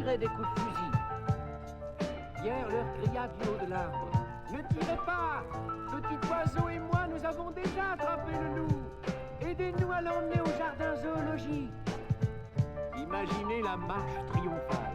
tirer des coups de fusil. Hier, leur cria du haut de l'arbre. Ne tirez pas! Petit oiseau et moi, nous avons déjà attrapé le loup. Aidez-nous à l'emmener au jardin zoologique. Imaginez la marche triomphale.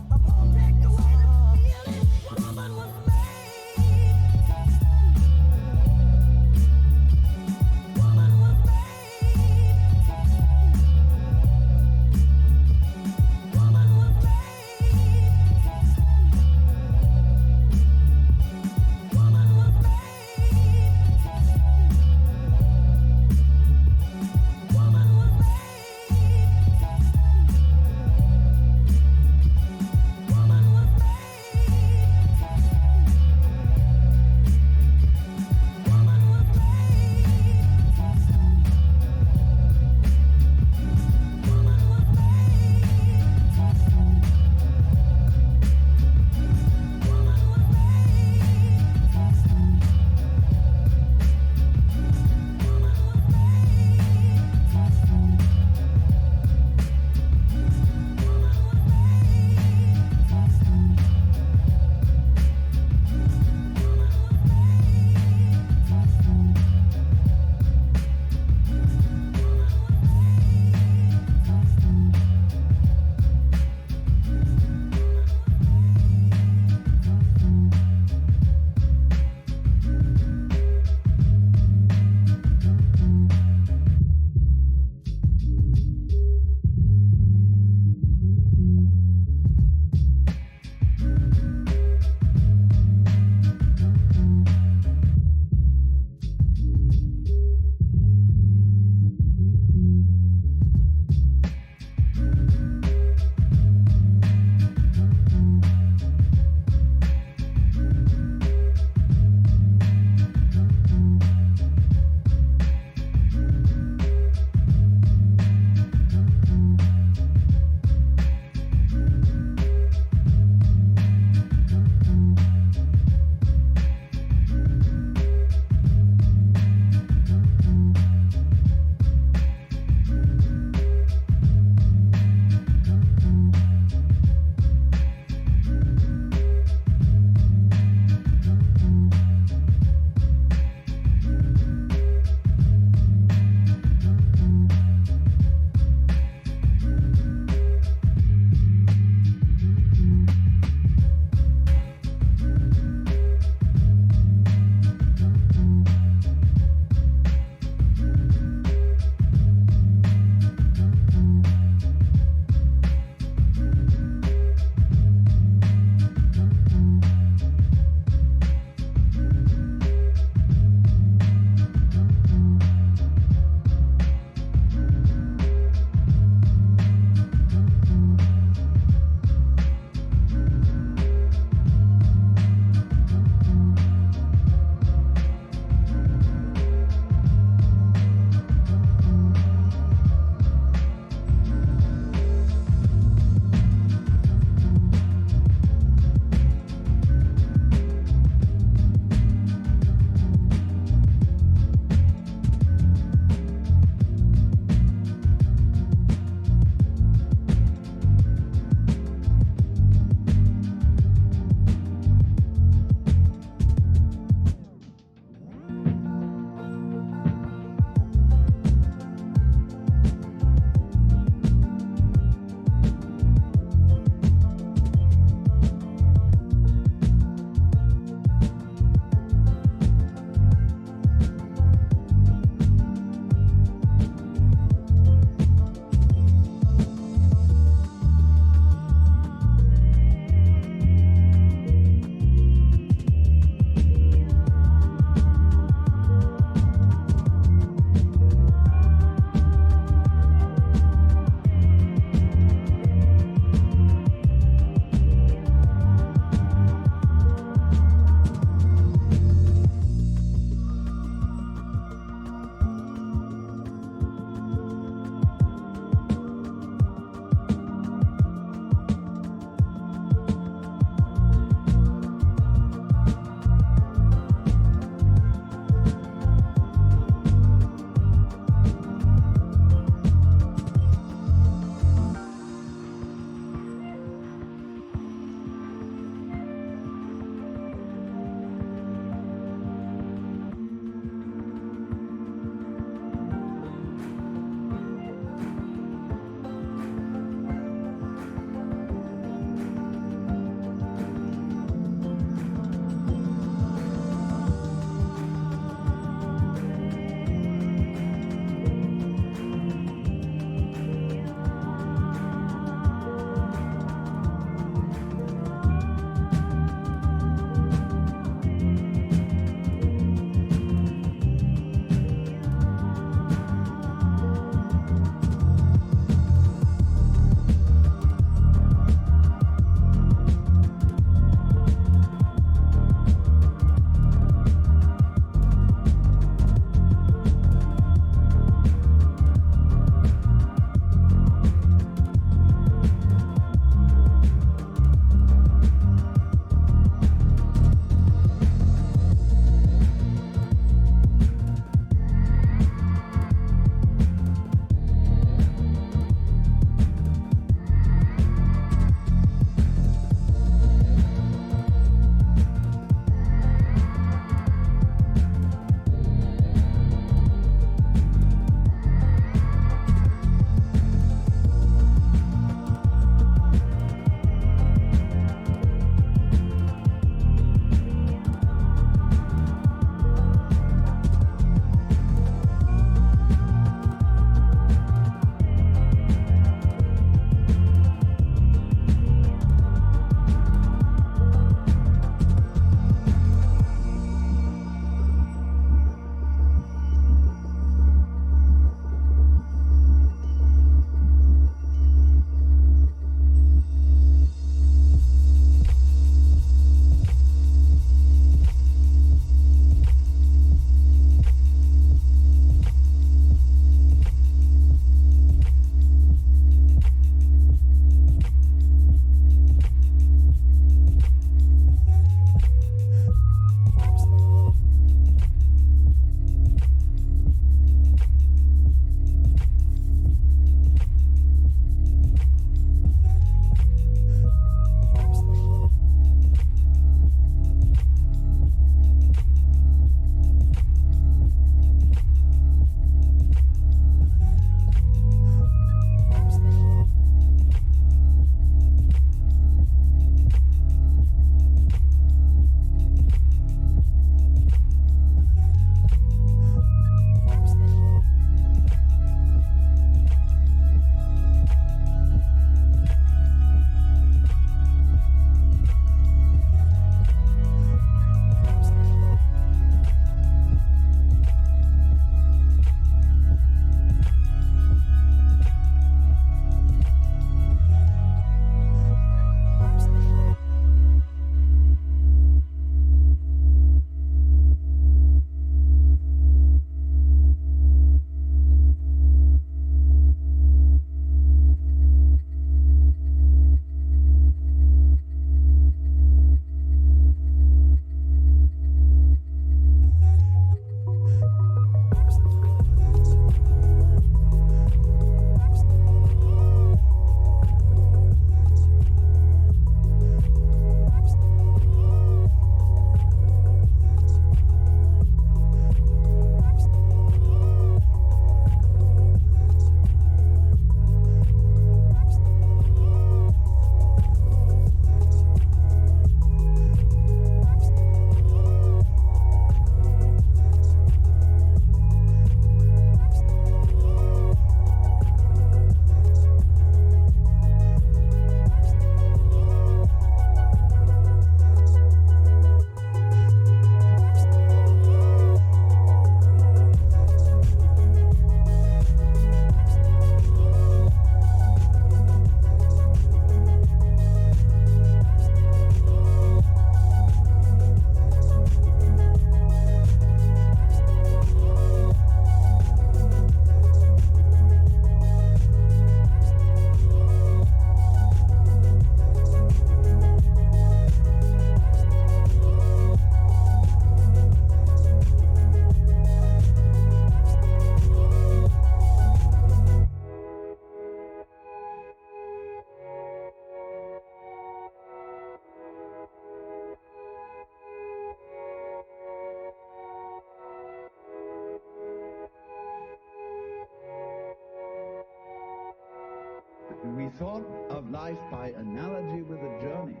thought of life by analogy with a journey,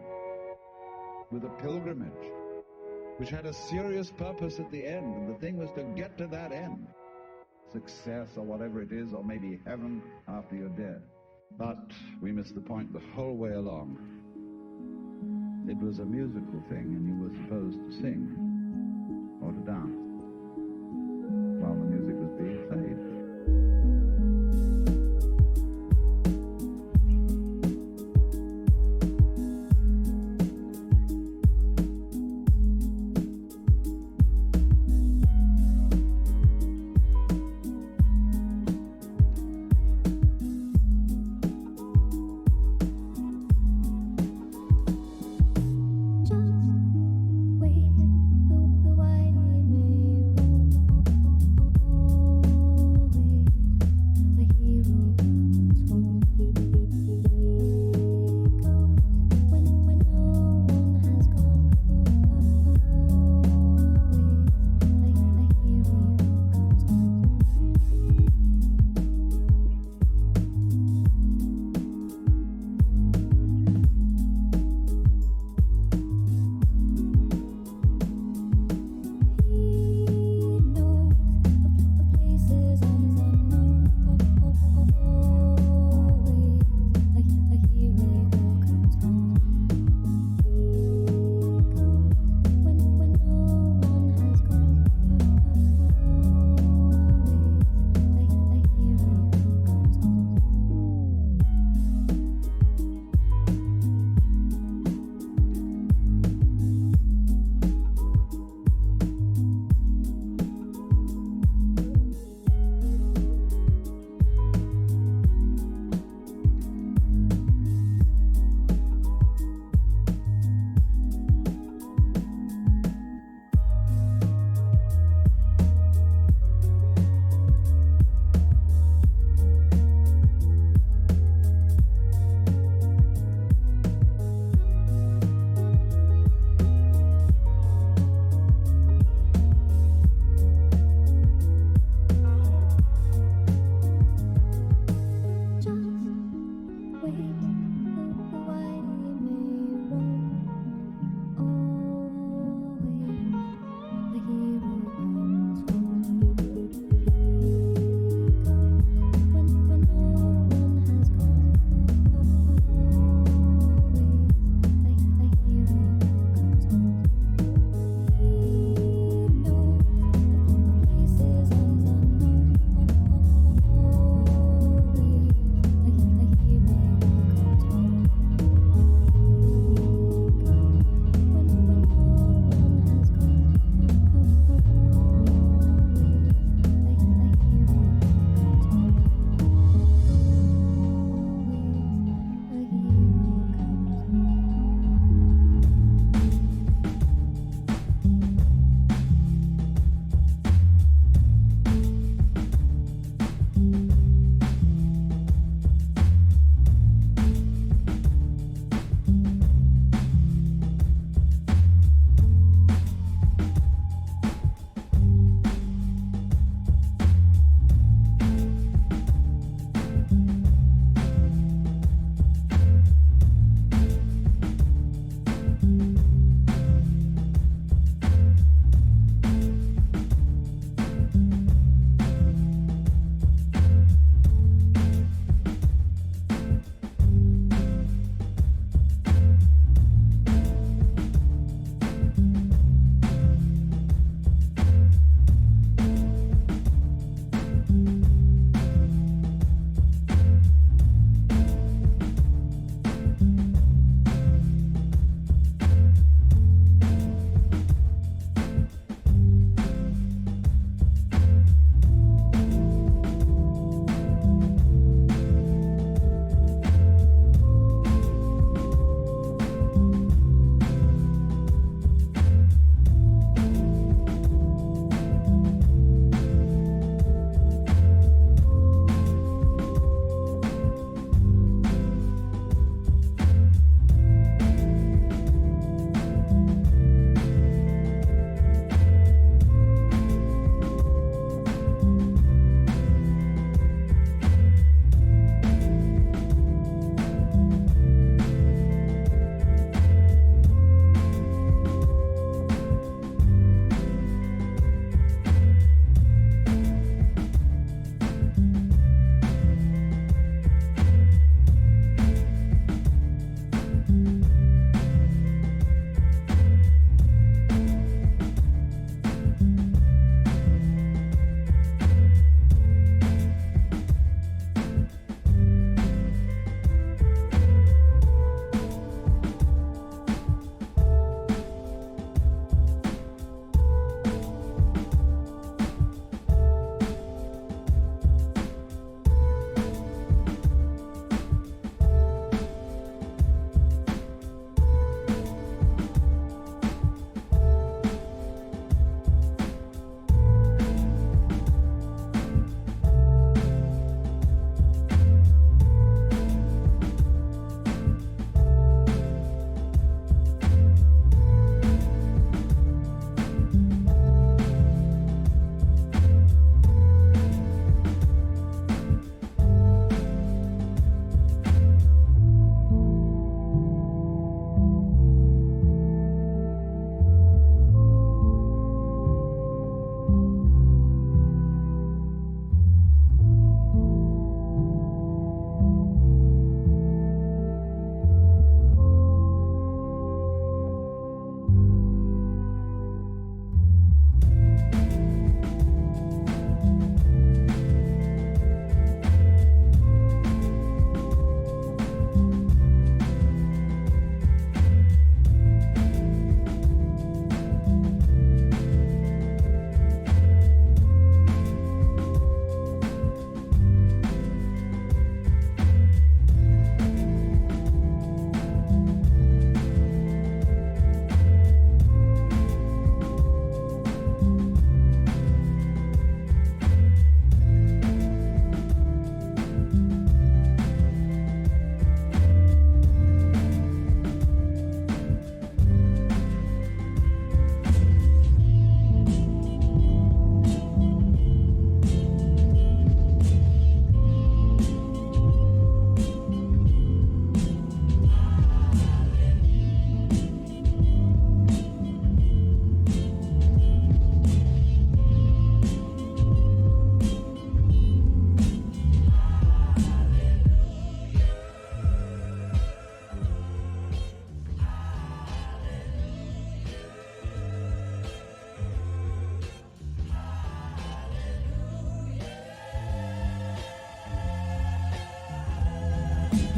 with a pilgrimage, which had a serious purpose at the end, and the thing was to get to that end. Success or whatever it is, or maybe heaven after you're dead. But we missed the point the whole way along. It was a musical thing, and you were supposed to sing or to dance while the music was being played. Just wait, the way we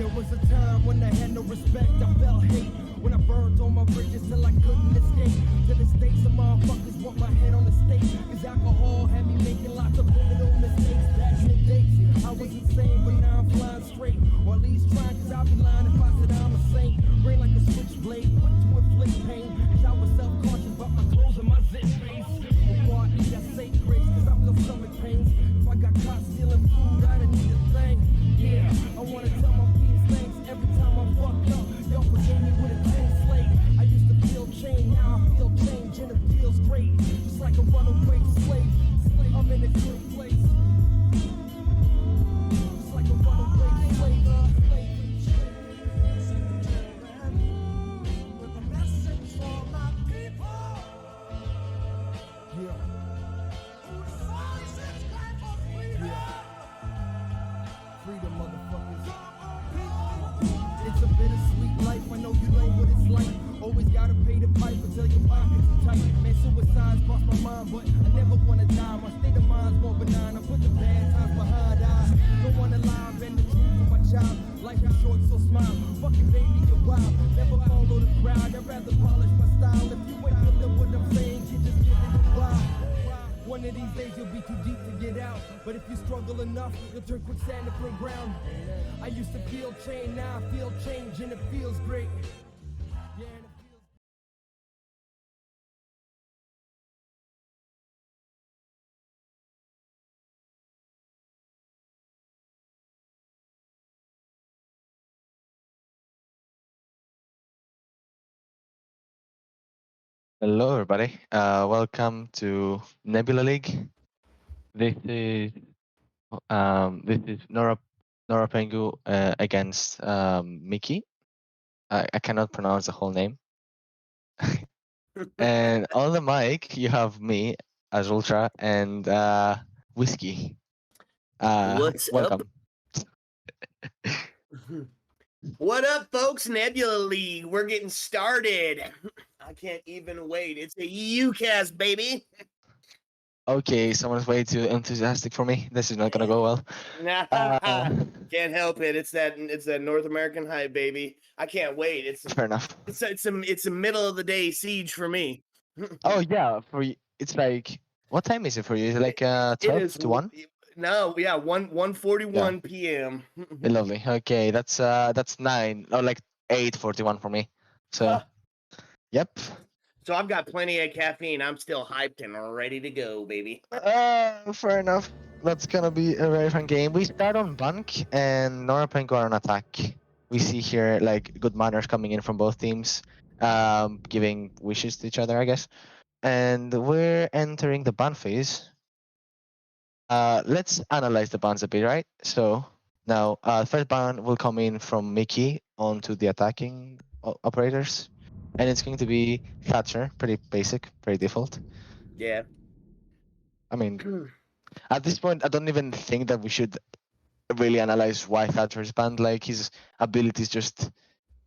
There was a time when I had no respect, I felt hate. When I burned all my bridges till I couldn't escape. To this day, some motherfuckers want my head on the stake. Cause alcohol had me making lots of pivotal mistakes. Back in the days, I was insane, but now I'm flying straight. Or at least trying, cause I'll be lying if I said I'm a saint. Brain like a switchblade, quick to inflict pain. Cause I was self-conscious about my clothes and my zip face. Before I eat, I say grace, cause I feel stomach pains. If I got caught stealing food, I didn't need a thing. Yeah, I wanna tell my peers thanks every time I fucked up. Y'all forgave me with a clean slate. I used to feel chained, now I feel change, and it feels great. Just like a runaway slave. I'm in a good place. Just like a runaway slave. With a message for my people. Yeah. Whose voice is crying for freedom. Yeah. Freedom, motherfuckers. It's a bittersweet life, I know you know what it's like. Always gotta pay the pipe until your pockets are tight. Man, suicide's crossed my mind, but I never wanna die. My state of mind's more benign, I put the bad times behind eyes. Don't wanna lie, bend the truth for my child. Life is short, so smile. Fucking baby, you're wild. Never follow the crowd, I'd rather polish my style. If you ain't feeling what I'm saying, you just give it a while. One of these days you'll be too deep to get out. But if you struggle enough, you'll turn quicksand to firm ground. I used to feel chained, now I feel change, and it feels great. Yeah, and it feels Hello, everybody. Welcome to Nebula League. This is Nora Pengu against Mikki. I cannot pronounce the whole name. And on the mic, you have me as Ultra and Whiskey. What's welcome. up? What up, folks? Nebula League. We're getting started. I can't even wait. It's a UCAS, baby. Okay, someone's way too enthusiastic for me. This is not gonna go well. Can't help it. It's that North American hype, baby. I can't wait. Fair enough. It's a middle of the day siege for me. Oh yeah, for you, it's like, what time is it for you? Is it like 12 It is to 1? No, yeah, 1:41 p.m. Lovely. Okay, that's 9 or like 8:41 for me. So, yep. So I've got plenty of caffeine. I'm still hyped and ready to go, baby. Fair enough. That's gonna be a very fun game. We start on bunk and Nora Pengu are on attack. We see here like good manners coming in from both teams, giving wishes to each other, I guess. And we're entering the ban phase. Let's analyze the bans a bit, right? So now, first ban will come in from Mikki onto the attacking operators, and it's going to be Thatcher, pretty basic, pretty default. Yeah. I mean, at this point, I don't even think that we should really analyze why Thatcher is banned. Like, his abilities just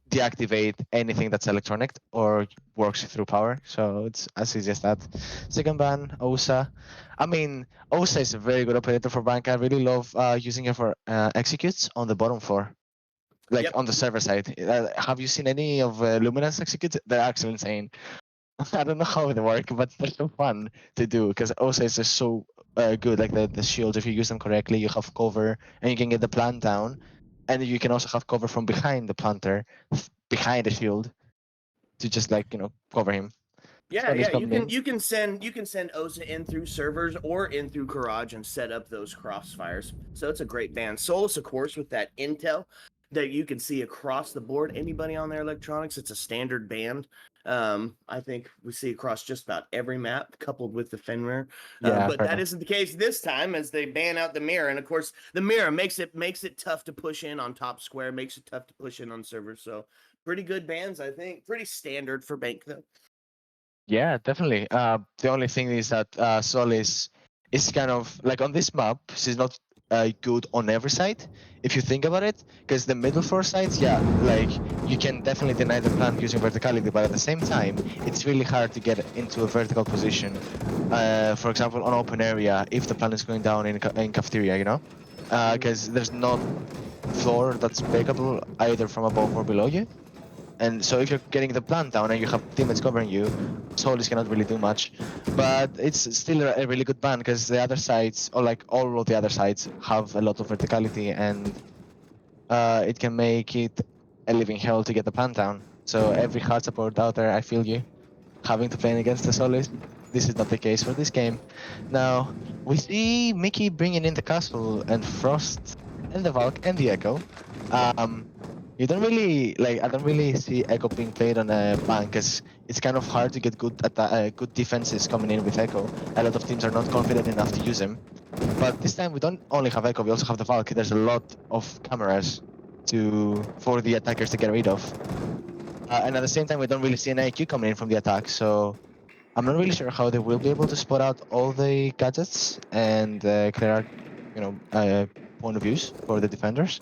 deactivate anything that's electronic or works through power. So it's as easy as that. Second ban, Osa. I mean, Osa is a very good operator for bank. I really love using it for executes on the bottom floor. Like on the server side. Have you seen any of Luminous executes? They're actually insane. I don't know how they work, but they're so fun to do because Osa is just so good. Like the shields, if you use them correctly, you have cover and you can get the plant down. And you can also have cover from behind the planter, behind the shield, to just like cover him. Yeah, you can send Osa in through servers or in through Garage and set up those crossfires. So it's a great band. Solus, of course, with that intel that you can see across the board. Anybody on their electronics, it's a standard band. I think we see across just about every map, coupled with the Fenrir. But that isn't the case this time, as they ban out the mirror. And of course, the mirror makes it tough to push in on top square, makes it tough to push in on servers. So pretty good bans, I think. Pretty standard for Bank though. Yeah, definitely. The only thing is that Sol is kind of like on this map. She's not good on every side, if you think about it, because the middle floor sides, yeah, like you can definitely deny the plant using verticality, but at the same time, it's really hard to get into a vertical position. For example, on open area, if the plant is going down in cafeteria, because there's not floor that's breakable either from above or below you. And so if you're getting the plant down and you have teammates covering you, Solis cannot really do much. But it's still a really good ban because the other sides, or like all of the other sides, have a lot of verticality, and it can make it a living hell to get the plant down. So every hard support out there, I feel you. Having to play against the Solis, this is not the case for this game. Now, we see Mikki bringing in the Castle and Frost and the Valk and the Echo. You don't really I don't really see Echo being played on a bank because it's kind of hard to get good good defenses coming in with Echo. A lot of teams are not confident enough to use him. But this time we don't only have Echo, we also have the Valk. There's a lot of cameras for the attackers to get rid of. And at the same time, we don't really see an IQ coming in from the attack, so I'm not really sure how they will be able to spot out all the gadgets and clear out, point of views for the defenders.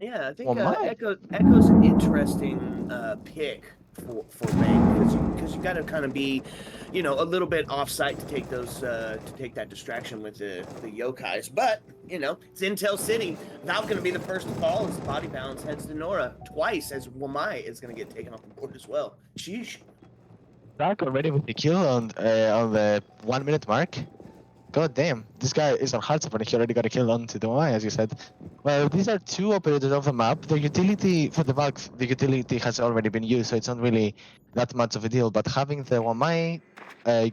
Yeah, I think Well, my- Echo's an interesting pick for Bang because you got to kind of be, a little bit offsite to take those to take that distraction with the yokais. But it's Intel City. Valve going to be the first to fall as the body balance heads to Nora twice, as Wamai is going to get taken off the board as well. Sheesh. Dark already with the kill on the 1 minute mark. God damn, this guy is on hard support and he already got a kill onto the Y, as you said. Well, these are two operators of the map. The utility for the Valk, the utility has already been used, so it's not really that much of a deal. But having the Wamai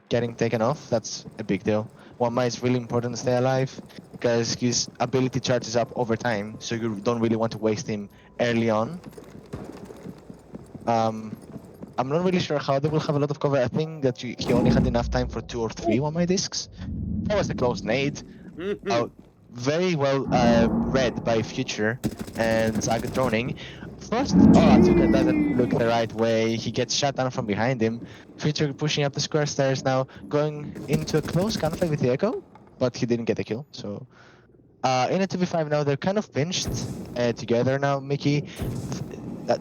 getting taken off, that's a big deal. Wamai is really important to stay alive because his ability charges up over time, so you don't really want to waste him early on. I'm not really sure how they will have a lot of cover. I think that he only had enough time for 2 or 3 Wamai discs. That was a close nade. Very well read by Future and Zag droning. First, Atuka doesn't look the right way. He gets shot down from behind him. Future pushing up the square stairs now, going into a close gunfight with the Echo, but he didn't get the kill. So in a 2v5 now, they're kind of pinched together now, Mikki.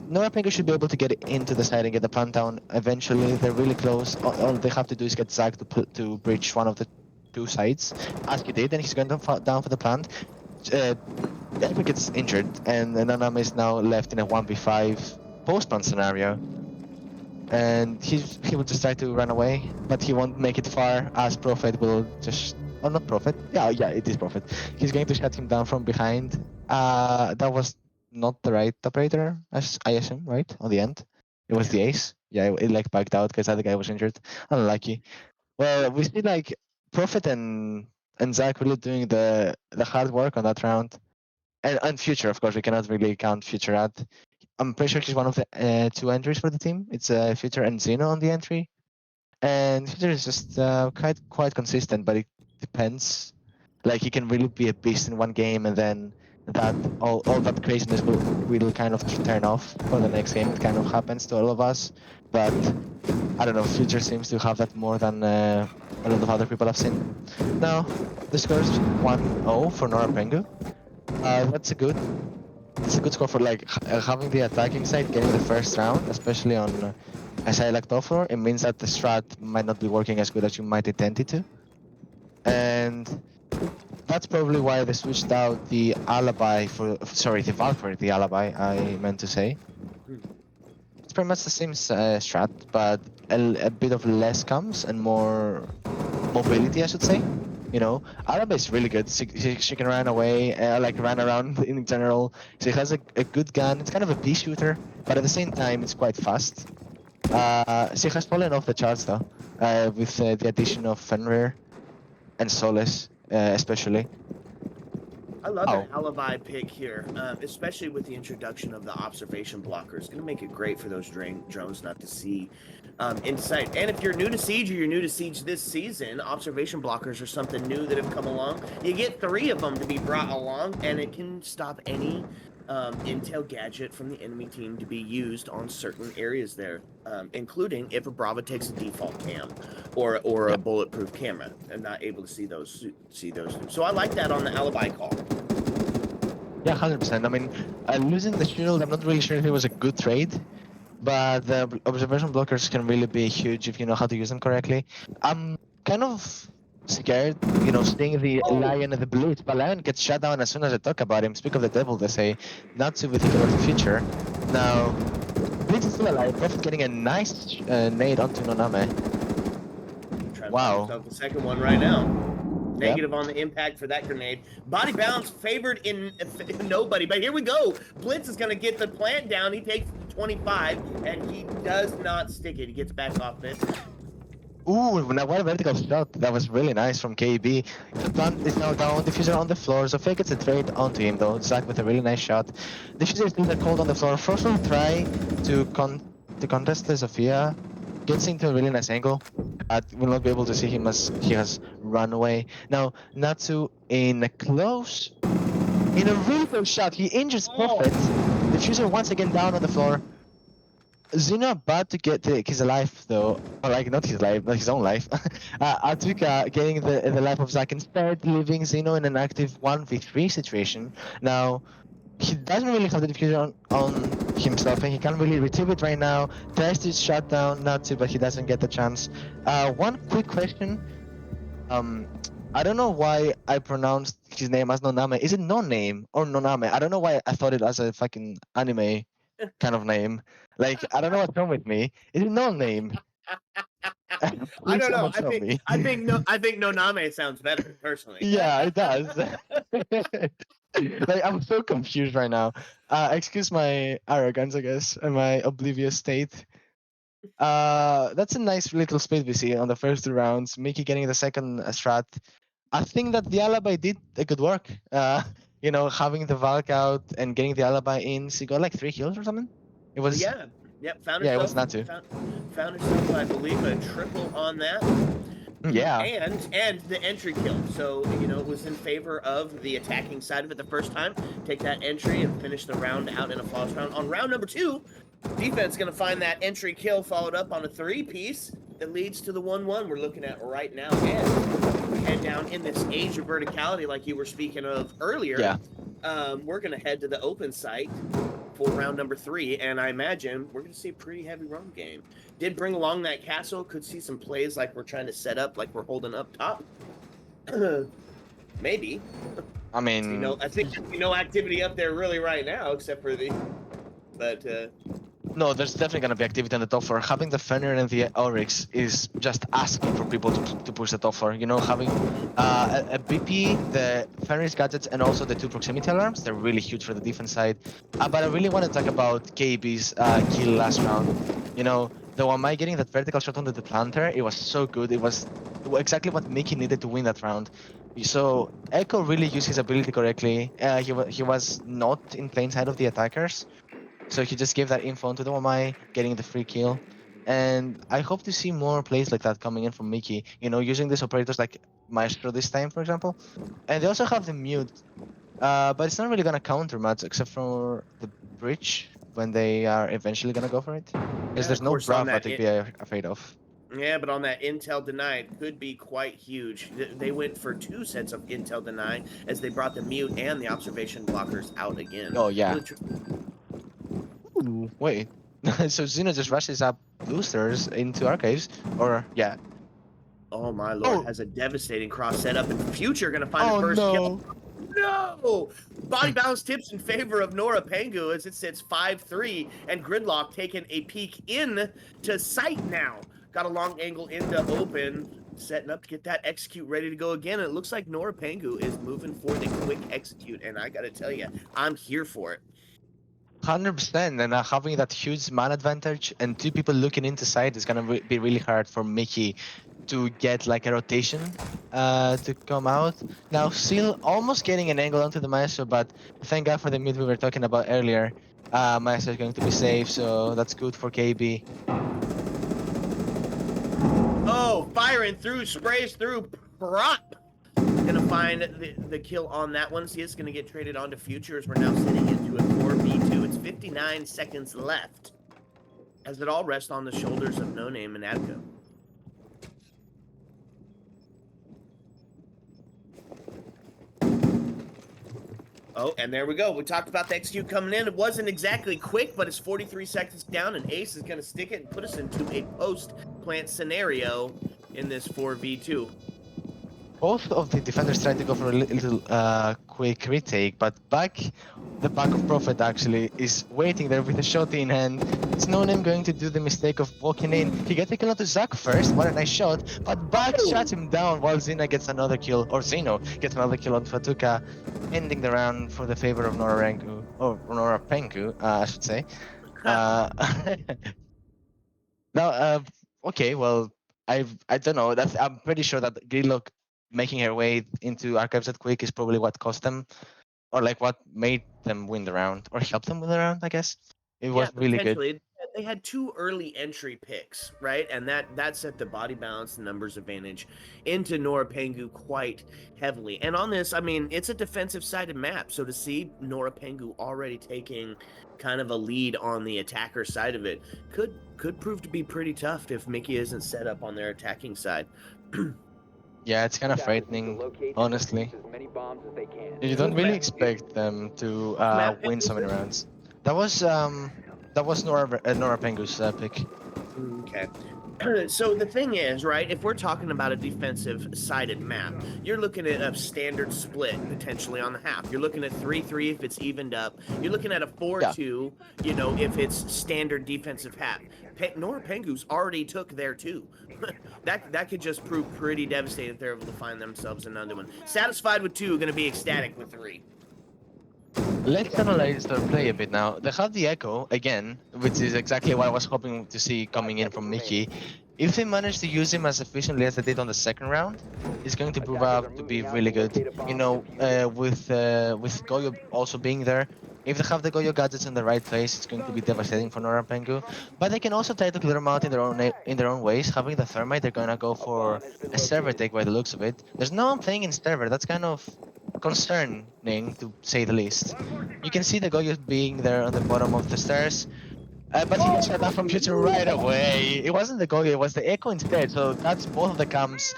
Nora Pengu should be able to get into the side and get the plant down eventually. They're really close. All they have to do is get Zag to breach one of the 2 sides, as he did, and he's going down for the plant. Epic gets injured, and Nanam is now left in a 1v5 post-plant scenario. And he will just try to run away, but he won't make it far, as Prophet will just... Oh, not Prophet. Yeah, it is Prophet. He's going to shut him down from behind. That was not the right operator, I assume, right? On the end. It was the ace. Yeah, it backed out because the other guy was injured. Unlucky. Well, we see Prophet and Zach really doing the hard work on that round. And Future, of course, we cannot really count Future out. I'm pretty sure he's one of the 2 entries for the team. It's Future and Zeno on the entry. And Future is just quite consistent, but it depends. He can really be a beast in one game, and then all that craziness will kind of turn off for the next game. It kind of happens to all of us. But I don't know, Future seems to have that more than a lot of other people I've seen. Now, the score is 1-0 for Nora Pengu. That's a good score for having the attacking side getting the first round, especially on a side like top floor. It means that the strat might not be working as good as you might intend it to. And that's probably why they switched out the alibi the Valk for the alibi, I meant to say. It's pretty much the same strat, but a bit of less cams and more mobility, I should say. Alibi is really good. She can run away, run around in general. She has a good gun. It's kind of a pea shooter, but at the same time, it's quite fast. She has fallen off the charts though, with the addition of Fenrir and Solis, especially. I love an alibi pick here, especially with the introduction of the observation blocker. It's going to make it great for those drones not to see in sight. And if you're new to Siege or you're new to Siege this season, observation blockers are something new that have come along. You get 3 of them to be brought along, and it can stop any intel gadget from the enemy team to be used on certain areas there, including if a Brava takes a default cam or a bulletproof camera and not able to see those. So I like that on the alibi call. Yeah, 100%. I mean, losing the shield, I'm not really sure if it was a good trade, but the observation blockers can really be huge if you know how to use them correctly. I'm kind of scared, seeing the Lion and the Blitz, but Lion gets shut down as soon as I talk about him. Speak of the devil, they say. Not to be thinking about the future. Now, Blitz is still alive. Prophet getting a nice nade onto Noname. Wow. The second one right now. Negative on the impact for that grenade. Body bounce favored in nobody, but here we go. Blitz is going to get the plant down. He takes 25, and he does not stick it. He gets back off it. Ooh, now what a vertical shot. That was really nice from KB. The plant is now down, Diffuser on the floor, so Fake gets a trade onto him though. Zach with a really nice shot. Diffuser is still cold on the floor. First will try to contest the Sophia. Gets into a really nice angle. Will not be able to see him as he has run away. Now, Natsu in a close. In a really good shot, he injures Prophet. Diffuser once again down on the floor. Zeno about to get his life though, or like not his life, but his own life. Atuka getting the life of Zack instead, leaving Zeno in an active 1v3 situation. Now, he doesn't really have the diffuser on himself, and he can't really retrieve it right now. Tries to shut down Natsu, but he doesn't get the chance. One quick question. I don't know why I pronounced his name as Noname. Is it no-name or Noname? I don't know why I thought it as a fucking anime kind of name. Like, I don't know what's wrong with me. Is it no-name? I don't know. I think Noname sounds better personally. Yeah, it does. Like, I'm so confused right now. Excuse my arrogance, I guess, and my oblivious state. That's a nice little split we see on the first 2 rounds. Mikki getting the second strat. I think that the alibi did a good work. Having the Valk out and getting the alibi in. So he got like 3 kills or something. It was Found herself, it was not too. Found herself, I believe, a triple on that. Yeah. And the entry kill. So, it was in favor of the attacking side of it the first time. Take that entry and finish the round out in a flawless round. On round number 2, defense going to find that entry kill followed up on a 3-piece that leads to the 1-1 we're looking at right now. And we head down in this age of verticality like you were speaking of earlier. Yeah. We're going to head to the open site for round number 3, and I imagine we're going to see a pretty heavy run game. Did bring along that castle, could see some plays like we're trying to set up, like we're holding up top. Maybe. I mean... I think there's no activity up there really right now, except for the... But, No, there's definitely going to be activity on the top floor. Having the Fenrir and the Oryx is just asking for people to push the top floor. Having a BP, the Fenrir's gadgets, and also the 2 proximity alarms, they're really huge for the defense side. But I really want to talk about KB's kill last round. The Wamai getting that vertical shot onto the planter, it was so good. It was exactly what Mikki needed to win that round. So Echo really used his ability correctly. He was not in plain sight of the attackers. So he just gave that info to the Wamai, getting the free kill. And I hope to see more plays like that coming in from Mikki, using these operators like Maestro this time, for example. And they also have the mute, but it's not really going to counter much except for the bridge when they are eventually going to go for it. Because there's no Brava to be afraid of. Yeah, but on that intel denied could be quite huge. They went for 2 sets of intel denied as they brought the mute and the observation blockers out again. Oh, yeah. Ooh, wait. So Zeno just rushes up boosters into archives, or yeah. Oh my lord, has a devastating cross setup, and Future gonna find the first kill. No! Body bounce tips in favor of Nora Pengu as it sits 5-3, and Gridlock taking a peek in to sight now. Got a long angle into open, setting up to get that execute ready to go again. And it looks like Nora Pengu is moving for the quick execute, and I gotta tell you, I'm here for it. 100%, and having that huge man advantage and 2 people looking into side is gonna be really hard for Mikki to get like a rotation to come out. Now still almost getting an angle onto the Maestro, but thank God for the mid we were talking about earlier. Maestro is going to be safe, so that's good for KB. Oh, firing through, sprays through, prop. Gonna find the kill on that one. See, it's gonna get traded on to Future as we're now sitting into a 4v2. It's 59 seconds left as it all rests on the shoulders of No Name and Atco. Oh, and there we go. We talked about the execute coming in. It wasn't exactly quick, but it's 43 seconds down, and Ace is going to stick it and put us into a post-plant scenario in this 4v2. both of the defenders tried to go for a little quick retake, but the back of Prophet actually is waiting there with a shot in hand. It's no name going to do the mistake of walking in. He gets a kill onto Zack first, what a nice shot, but back shuts him down while Zina gets another kill, or Zeno gets another kill on Fatuka, ending the round for the favor of Nora Pengu, or Nora Pengu, I should say. Uh, now, okay, well, I don't know. I'm pretty sure that Gridlock making her way into Archives that quick is probably what cost them, or like what made them win the round, or helped them win the round. I guess it was really good. Potentially. They had 2 early entry picks, right? And that set the body balance and numbers advantage into Nora Pengu quite heavily. And on this, I mean, it's a defensive-sided map, so to see Nora Pengu already taking kind of a lead on the attacker side of it could prove to be pretty tough if Mikki isn't set up on their attacking side. Yeah, it's kind of frightening, honestly. You don't really expect them to win so many rounds. That was Nora Pengu's pick. Okay. So the thing is, right, if we're talking about a defensive-sided map, you're looking at a standard split potentially on the half. You're looking at 3-3 if it's evened up. You're looking at a 4-2, you know, if it's standard defensive half. Nora Pengu's already took there too. that could just prove pretty devastating if they're able to find themselves another one. Satisfied with 2, going to be ecstatic with 3. Let's analyze their play a bit now. They have the Echo again, which is exactly what I was hoping to see coming in from Mikki. If they manage to use him as efficiently as they did on the second round, it's going to prove out to be really good. You know, with Goyo also being there, if they have the Goyo gadgets in the right place, it's going to be devastating for Nora Pengu. But they can also try to clear them out in their own ways. Having the Thermite, they're gonna go for a server take by the looks of it. There's no one playing in server. That's kind of concerning, to say the least. You can see the Goyo being there on the bottom of the stairs, but he gets shut down from Future right away. It wasn't the Goyo, it was the Echo instead, so that's both of the cams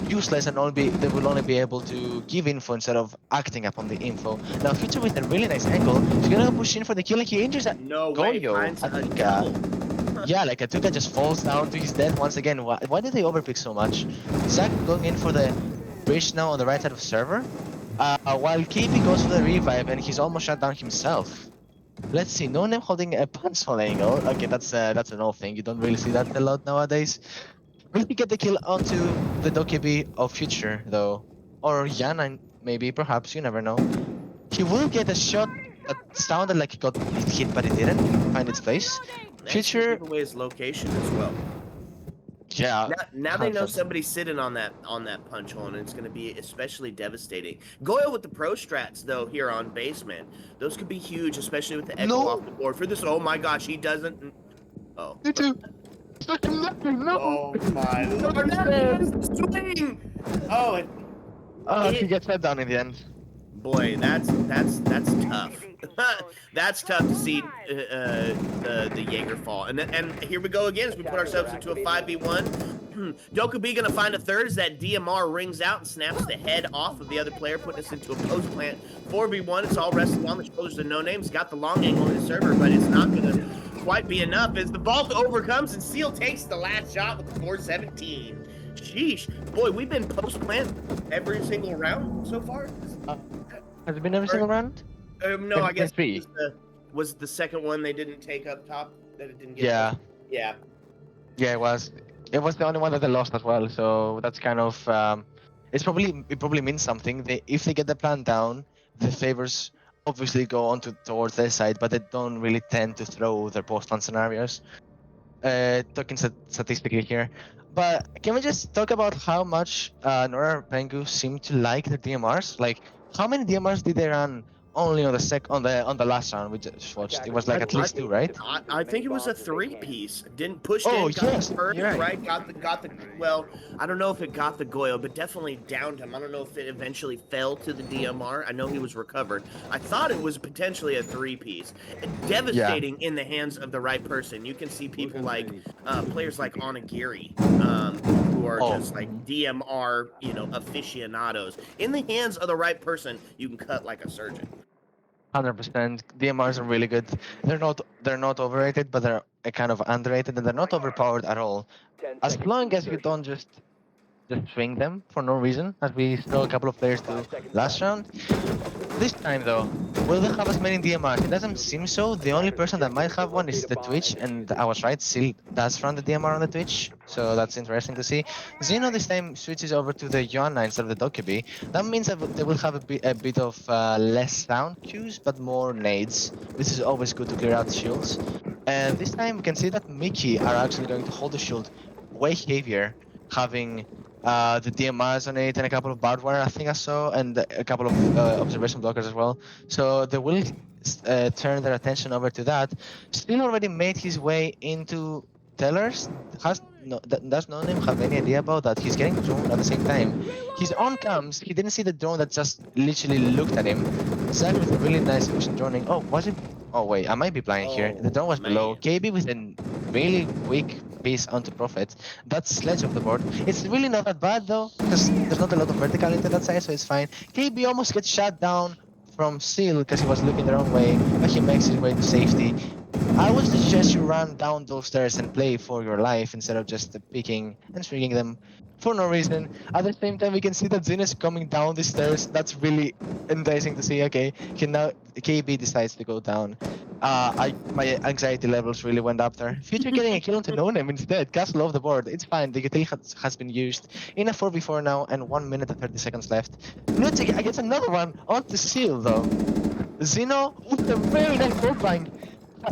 useless, and they will only be able to give info instead of acting upon the info. Now Future with a really nice angle, he's gonna push in for the kill, and he injures that Goyo. Yeah, like Atuka just falls down to his death once again. Why did they overpick so much? Zack going in for the bridge now on the right side of server, while KP goes for the revive, and he's almost shut down himself. Let's see, no name holding a pencil angle. Okay, that's an old thing. You don't really see that a lot nowadays. Will he get the kill onto the Dokebi of Future though? Or Yana, maybe, perhaps, you never know. He will get a shot that sounded like he got hit, but it didn't find its place. Future giveaway his location as well. Yeah. Now they know somebody's sitting on that punch hole, and it's going to be especially devastating. Goyle with the pro strats though here on basement, those could be huge, especially with the echo off the board for this. Oh my gosh, he doesn't. Oh. You too. Oh my Lord! Swing! Oh, he gets head down in the end. Boy, that's tough. That's tough to see the Jaeger fall. And here we go again as we put ourselves into a 5v1. Dokubi gonna find a third as that DMR rings out and snaps the head off of the other player, putting us into a post plant 4v1. It's all resting on the shoulders of No Name. He's got the long angle in the server, but it's not gonna quite be enough as the vault overcomes and Seal takes the last shot with the 417. Sheesh. Boy, we've been post plant every single round so far. Has it been every single round? No, I guess was the second one they didn't take up top that it didn't get. Yeah, it was the only one that they lost as well. So that's kind of it probably means something. If they get the plan down, the favors obviously go on towards their side, but they don't really tend to throw their post plan scenarios. Talking statistically here, but can we just talk about how much Nora Pengu seem to like the DMRs? Like, how many DMRs did they run only on the last round we just watched? It was like at least 2, right? I think it was a 3-piece. Didn't push in, got the first, right? Got the well, I don't know if it got the Goyo, but definitely downed him. I don't know if it eventually fell to the DMR. I know he was recovered. I thought it was potentially a 3-piece. Devastating in the hands of the right person. You can see people like players like Onigiri, who are just like DMR, aficionados. In the hands of the right person, you can cut like a surgeon. 100%. DMRs are really good. They're not overrated, but they're kind of underrated, and they're not overpowered at all. As long as you don't just just swing them for no reason, as we saw a couple of players do last round. This time though, will they have as many DMRs? It doesn't seem so. The only person that might have one is the Twitch, and I was right, Seal does run the DMR on the Twitch, so that's interesting to see. Xeno this time switches over to the Joanna instead of the Dokkaebi. That means that they will have a bit of less sound cues, but more nades, which is always good to clear out shields. And this time we can see that Mikki are actually going to hold the shield way heavier, having the DMRs on it and a couple of barbed wire I think I saw, and a couple of observation blockers as well. So they will turn their attention over to that. Still already made his way into Tellers. Does no name have any idea about that? He's getting droned at the same time. His on comes, he didn't see the drone that just literally looked at him. Zach with a really nice efficient droning. Oh, was it? Oh wait, I might be blind here. The drone was below. KB with a really weak piece onto Prophet. That's sledge off the board. It's really not that bad though, because there's not a lot of vertical into that side, so it's fine. KB almost gets shot down from Seal because he was looking the wrong way, but he makes his way to safety. I would suggest you run down those stairs and play for your life instead of just picking and swinging them for no reason. At the same time, we can see that Xin is coming down the stairs. That's really enticing to see. Okay, now KB decides to go down. My anxiety levels really went up there. Future getting a kill onto no name instead. Castle off the board. It's fine. The utility has been used in a 4v4 now, and 1 minute and 30 seconds left. Nutsy gets another one onto Seal though. Xeno with a very nice board bang.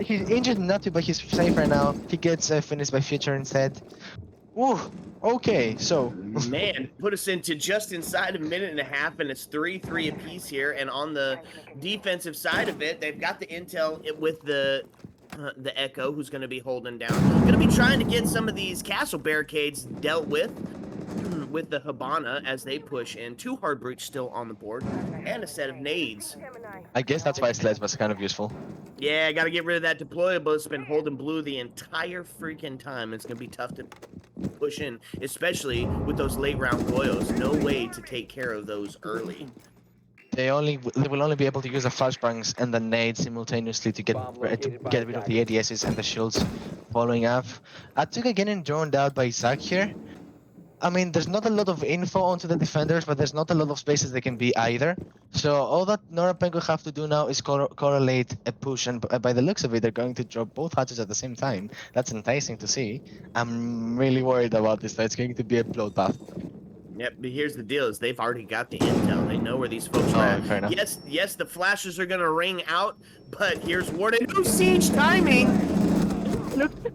He's injured not to, but he's safe right now. He gets finished by Future instead. Ooh, okay, so... Man, put us into just inside a minute and a half, and it's 3-3 apiece here. And on the defensive side of it, they've got the intel with the Echo, who's going to be holding down. Going to be trying to get some of these castle barricades dealt with the Habana as they push in. 2 hard breach still on the board, and a set of nades. I guess that's why Sledge was kind of useful. Yeah, I gotta get rid of that deployable. It's been holding blue the entire freaking time. It's gonna be tough to push in, especially with those late round goyos. No way to take care of those early. They will only be able to use the flashbangs and the nades simultaneously to get rid of the ADSs and the shields following up. Atuka getting droned out by Zach here. I mean, there's not a lot of info onto the defenders, but there's not a lot of spaces they can be either. So all that Nora Pengu have to do now is correlate a push, and by the looks of it, they're going to drop both hatches at the same time. That's enticing to see. I'm really worried about this. It's going to be a bloodbath. Yep, but here's the deal: is they've already got the intel. They know where these folks are at. Fair enough. Yes, the flashes are gonna ring out, but here's Warden. No siege timing.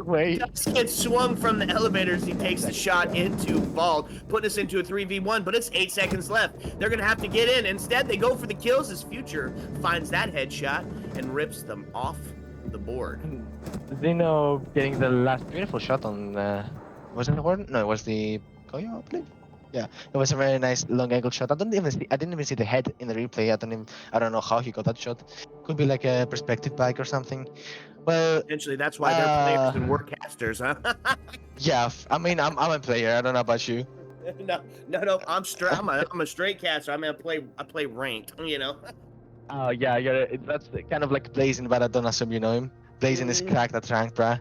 Wait. Just gets swung from the elevators. He takes the shot into Vault, putting us into a 3v1, but it's 8 seconds left. They're going to have to get in. Instead, they go for the kills as Future finds that headshot and rips them off the board. Xeno getting the last beautiful shot on, was it the Warden? No, it was the Koyo, I believe. Yeah, it was a very nice long angle shot. I didn't even see the head in the replay. I don't know how he got that shot. Could be like a perspective bag or something. Well, essentially, that's why they're players and we're casters, huh? Yeah, I mean, I'm a player. I don't know about you. No. I'm a straight caster. I mean, I play ranked. You know. Oh yeah. That's kind of like Blazing, but I don't assume you know him. Blazing is cracked at rank, bruh.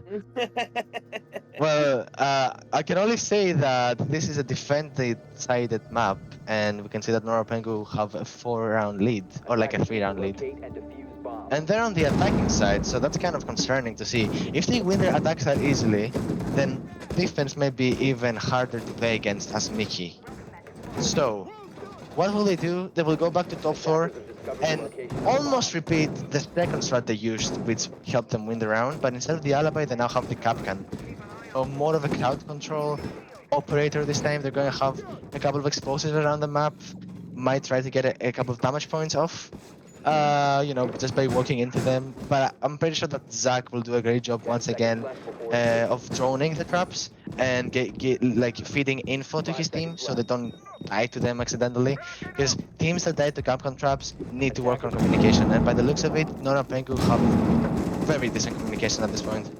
Well, I can only say that this is a defended-sided map, and we can see that Nora Pengu have a 4-round lead, or like a 3-round lead. And they're on the attacking side, so that's kind of concerning to see. If they win their attack side easily, then defense may be even harder to play against as Mikki. So, what will they do? They will go back to top floor and almost repeat the second strat they used, which helped them win the round, but instead of the alibi, they now have the Capcan. So more of a crowd control operator this time. They're going to have a couple of explosives around the map, might try to get a couple of damage points off. Just by walking into them. But I'm pretty sure that Zach will do a great job once again of droning the traps and get feeding info to his team so they don't die to them accidentally. Because teams that die to Capcom traps need to work on communication, and by the looks of it, Nora Pengu have very decent communication at this point.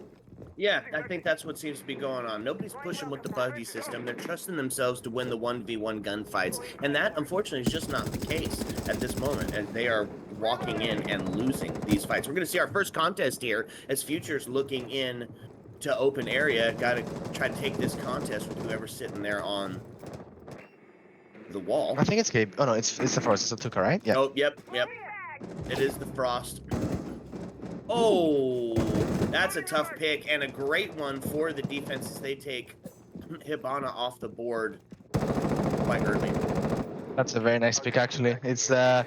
Yeah, I think that's what seems to be going on. Nobody's pushing with the buddy system. They're trusting themselves to win the 1v1 gunfights. And that, unfortunately, is just not the case at this moment. And they are walking in and losing these fights. We're going to see our first contest here as Future's looking in to open area. Got to try to take this contest with whoever's sitting there on the wall. I think it's KB. Oh no, it's the Frost. It's a Tuka, right? Yeah. Oh, yep. It is the Frost. Oh, that's a tough pick and a great one for the defenses. They take Hibana off the board quite early. That's a very nice pick, actually. It's the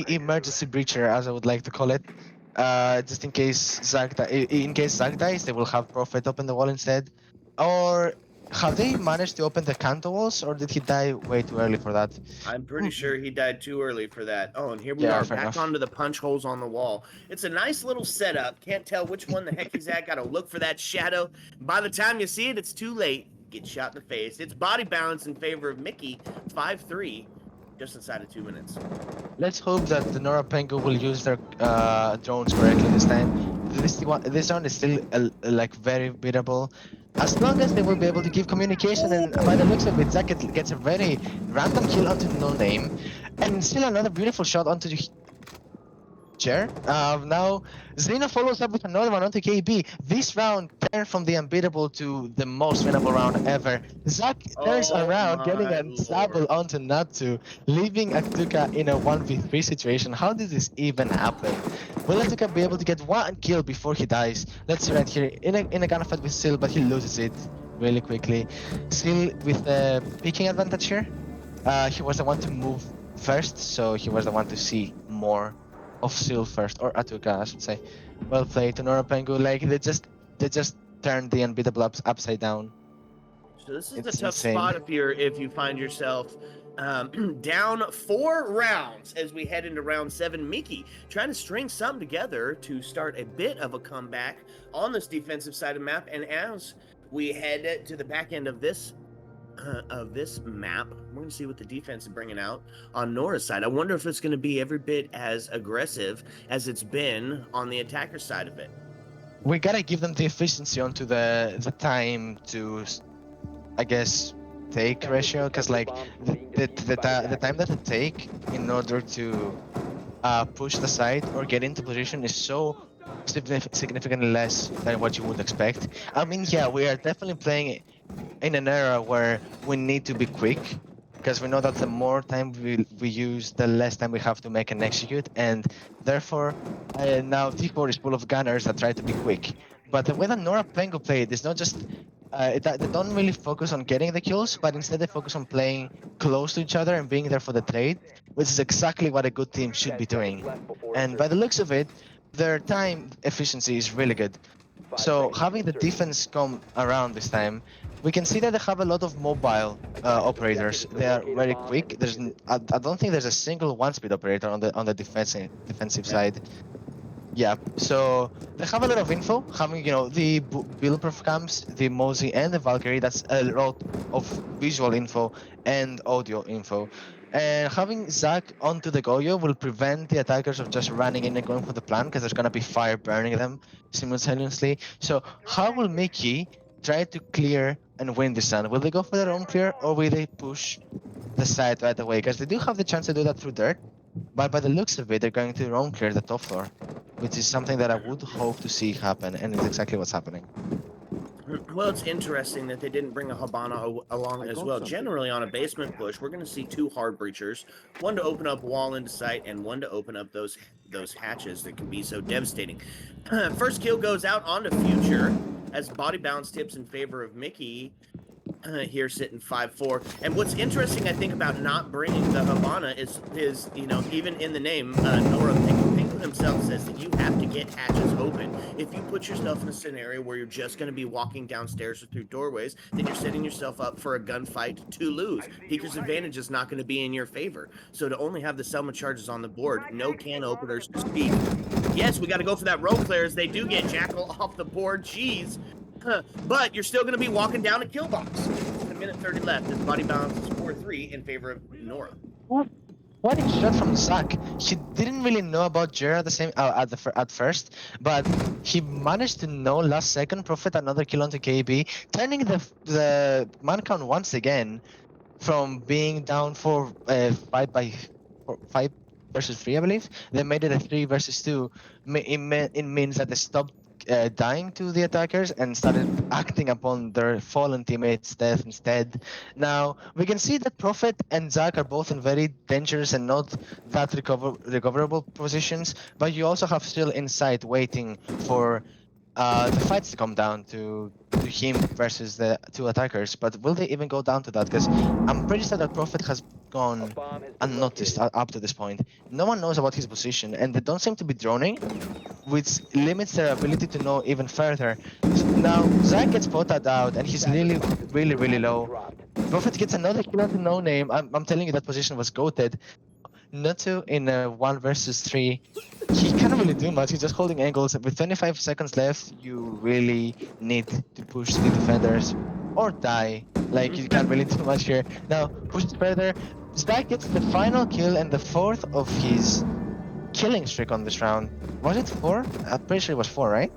emergency breacher, as I would like to call it. Just in case Zach dies, they will have Prophet open the wall instead. Or have they managed to open the Kanto walls, or did he die way too early for that? I'm pretty sure he died too early for that. Oh, and here we Yeah, are fair back enough. onto the punch holes on the wall. It's a nice little setup. Can't tell which one the heck he's at. Got to look for that shadow. By the time you see it, it's too late. Get shot in the face. It's body balance in favor of Mikki, 5-3, just inside of 2 minutes. Let's hope that the Nora Pengu will use their drones correctly this time. This round is still like very beatable. As long as they will be able to give communication, and by the looks of it, Zach gets a very random kill onto No Name, and still another beautiful shot onto the chair. Now Zeno follows up with another one onto KB. This round turned from the unbeatable to the most winnable round ever. Zach turns around, getting a sable onto Natsu, leaving Atuka in a 1v3 situation. How did this even happen? Will Atuka be able to get one kill before he dies? Let's see right here in a gunfight with Sil, but he loses it really quickly. Sil with the peeking advantage here. He was the one to move first, so he was the one to see more of Sil first, or Atuka, I should say. Well played to Nora Pengu. Like they just turned the unbeatable upside down. So this is It's a tough insane. spot if you find yourself down 4 rounds as we head into round 7. Mikki trying to string something together to start a bit of a comeback on this defensive side of the map. And as we head to the back end of this map, we're going to see what the defense is bringing out on Nora's side. I wonder if it's going to be every bit as aggressive as it's been on the attacker side of it. We gotta give them the efficiency onto the time to, I guess, take ratio, because like the time that it take in order to push the side or get into position is so significantly less than what you would expect. I mean, yeah, we are definitely playing in an era where we need to be quick, because we know that the more time we use, the less time we have to make and execute, and therefore now T4 is full of gunners that try to be quick. But the way that Nora Pengu played is not just they don't really focus on getting the kills, but instead they focus on playing close to each other and being there for the trade, which is exactly what a good team should be doing. And by the looks of it, their time efficiency is really good. So having the defense come around this time, we can see that they have a lot of mobile operators. They are very quick. I don't think there's a single one-speed operator on the defensive side. Yeah, so they have a lot of info. Having the bulletproof cams, the Mosey and the Valkyrie. That's a lot of visual info and audio info. And having Zach onto the Goyo will prevent the attackers of just running in and going for the plan, because there's gonna be fire burning them simultaneously. So how will Mikki try to clear and win this round? Will they go for their own clear, or will they push the side right away? Because they do have the chance to do that through dirt, but by the looks of it, they're going to their own clear the top floor, which is something that I would hope to see happen, and it's exactly what's happening. Well, it's interesting that they didn't bring a Hibana along as well. Generally, on a basement push, we're going to see 2 hard breachers, one to open up wall into sight and one to open up those hatches that can be so devastating. First kill goes out onto Future as body balance tips in favor of Mikki. Here sitting 5-4. And what's interesting, I think, about not bringing the Hibana is even in the name, Nora Pengu himself says that you have to get hatches open. If you put yourself in a scenario where you're just going to be walking downstairs or through doorways, then you're setting yourself up for a gunfight to lose. Peeker's advantage is not going to be in your favor. So to only have the Selma charges on the board, no can openers to speak. Yes, we got to go for that row clear as they do get Jackal off the board. Jeez. But you're still going to be walking down a kill box. 1 minute 30 left, and body balance is 4-3 in favor of Nora. What a shot from Zach. He didn't really know about Jera at first, but he managed to know last second, profit another kill onto KB, turning the man count once again from being down for 5 versus 3, I believe. They made it a 3 versus 2. It means that they stopped dying to the attackers and started acting upon their fallen teammates' death instead. Now we can see that Prophet and Zack are both in very dangerous and not that recoverable positions, but you also have still Insight waiting for the fights to come down to him versus the two attackers. But will they even go down to that? Because I'm pretty sure that Prophet has gone unnoticed up to this point. No one knows about his position, and they don't seem to be droning, which limits their ability to know even further. Now, Zack gets spotted out, and he's really, really, really low. Prophet gets another kill on the no name. I'm telling you, that position was goated. Nutu in a 1 versus 3. He can't really do much. He's just holding angles. With 25 seconds left, you really need to push the defenders or die. Like, you can't really do much here. Now, pushes further. Zack gets the final kill and the 4th of his killing streak on this round. Was it 4? I'm pretty sure it was 4, right?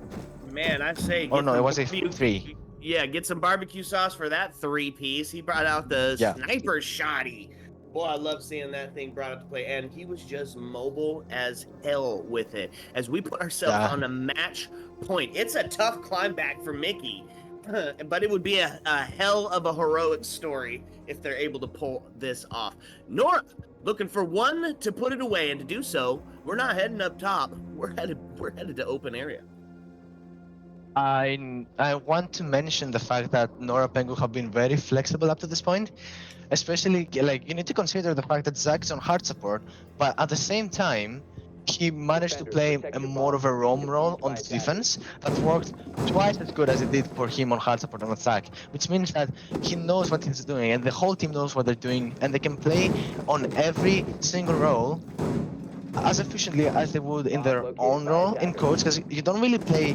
Man, I say. Oh no, it was a 3. Yeah, get some barbecue sauce for that 3-piece. He brought out the sniper shotty. Boy, I love seeing that thing brought up to play, and he was just mobile as hell with it. As we put ourselves on a match point, it's a tough climb back for Mikki, but it would be a hell of a heroic story if they're able to pull this off. Nora, looking for one to put it away, and to do so, we're not heading up top. We're headed to open area. I want to mention the fact that Nora Pengu have been very flexible up to this point. Especially, like, you need to consider the fact that Zack is on hard support, but at the same time, he managed to play a more of a roam role on the defense that worked twice as good as it did for him on hard support on attack, which means that he knows what he's doing, and the whole team knows what they're doing, and they can play on every single role as efficiently as they would in their own role in coach, because you don't really play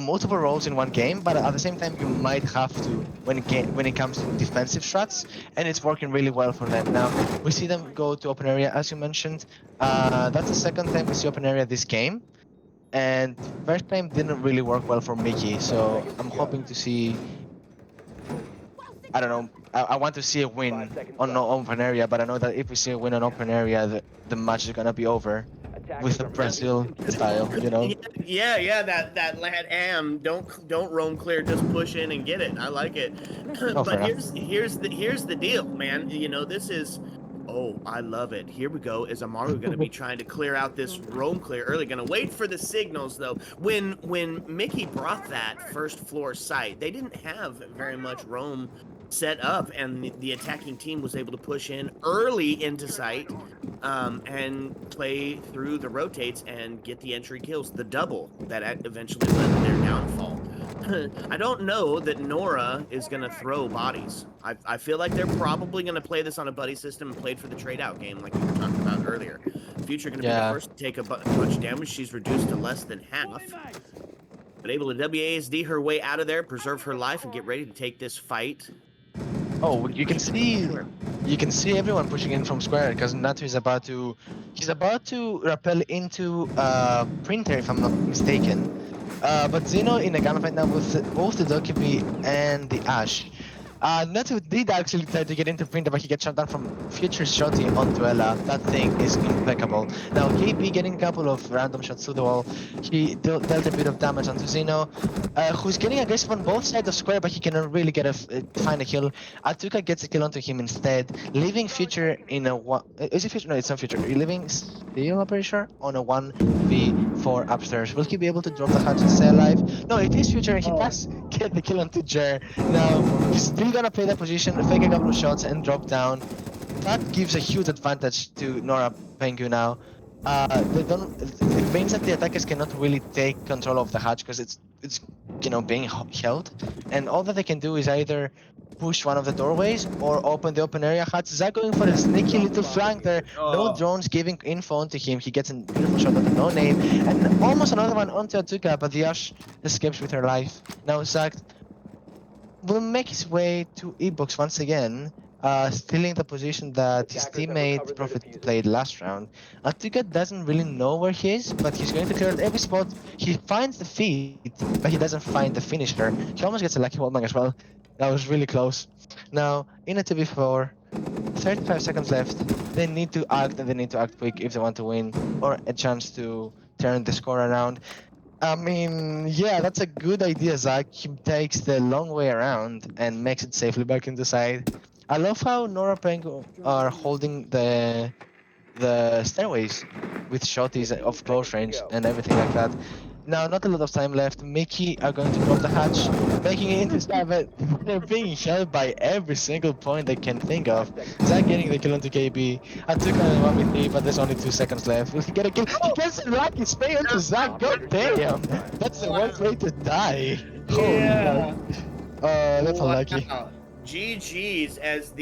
multiple roles in one game, but at the same time you might have to when it comes to defensive strats, and it's working really well for them. Now we see them go to open area, as you mentioned. That's the second time we see open area this game, and first time didn't really work well for Mikki, so I'm hoping to see, I don't know, I want to see a win on no open area, but I know that if we see a win on open area, the match is gonna be over with the Brazil style, you know. Yeah, that lad am don't roam clear, just push in and get it. I like it. But here's the deal, man. You know, this is, oh, I love it. Here we go. Is Amaru going to be trying to clear out this roam clear early? Going to wait for the signals, though. When Mikki brought that first floor site, they didn't have very much roam set up, and the attacking team was able to push in early into sight and play through the rotates and get the entry kills, the double that eventually led to their downfall. I don't know that Nora is going to throw bodies. I feel like they're probably going to play this on a buddy system and played for the trade-out game like we were talking about earlier. Future going to be the first to take a bunch of damage. She's reduced to less than half, but able to WASD her way out of there, preserve her life, and get ready to take this fight. Oh, you can see everyone pushing in from square because Natu is about to rappel into Printer, if I'm not mistaken. But Zeno in a gunfight now with both the Dokkaebi and the Ash. Natu did actually try to get into Printer, but he gets shot down from Future Shotty onto Ella. That thing is impeccable. Now KP getting a couple of random shots to the wall. He dealt a bit of damage onto Zeno, who's getting aggressive on both sides of square, but he cannot really find a kill. Atuka gets a kill onto him instead, leaving Future in a one. Is it Future? No, it's not Future. You're leaving Steel, I'm pretty sure, on a 1v4 upstairs. Will he be able to drop the hatch and stay alive? No, it is Future. He does get the kill onto Jer. Now he's still gonna play that position, fake a couple of shots and drop down. That gives a huge advantage to Nora Pengu now. It means that the attackers cannot really take control of the hatch because it's being held, and all that they can do is either push one of the doorways or open the open area hatch. Zack going for a sneaky little flank there. No drones giving info onto him. He gets a beautiful shot at the no name and almost another one onto Atuka, but the Ash escapes with her life. Now Zack will make his way to E-Box once again, stealing the position that his teammate Prophet played last round. Atuka doesn't really know where he is, but he's going to clear out every spot. He finds the feed, but he doesn't find the finisher. He almost gets a lucky wallbang as well. That was really close. Now, in a 2v4, 35 seconds left. They need to act, and they need to act quick if they want to win, or a chance to turn the score around. I mean, yeah, that's a good idea, Zach. He takes the long way around and makes it safely back into side. I love how Nora Pengu are holding the stairways with shotties of close range and everything like that. Now, not a lot of time left. Mikki are going to drop the hatch, making it into seven. They're being held by every single point they can think of. Zach getting the kill onto KB. I took on a 1v3, but there's only 2 seconds left. Will he get a kill? He gets a lucky spray onto Zach. God damn! That's the worst way to die. Holy Yeah. fuck. That's unlucky. Wow. GG's as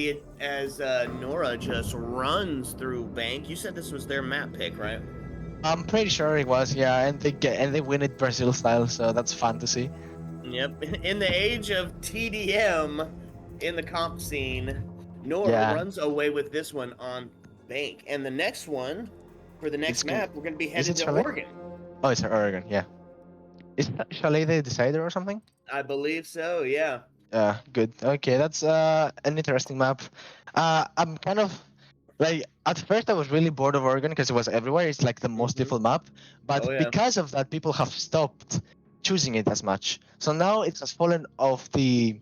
Nora just runs through Bank. You said this was their map pick, right? I'm pretty sure it was, yeah, and they win it Brazil style, so that's fun to see. Yep. In the age of TDM in the comp scene, Nora Yeah. runs away with this one on Bank. And the next one, for the next map, we're going to be headed it to Chalet? Oregon. Oh, it's Oregon, yeah. Is Chalet the decider or something? I believe so, yeah. Good. Okay, that's an interesting map. I'm kind of like at first I was really bored of Oregon because it was everywhere. It's like the most difficult map, but Oh, yeah. because of that, people have stopped choosing it as much. So now it has fallen off the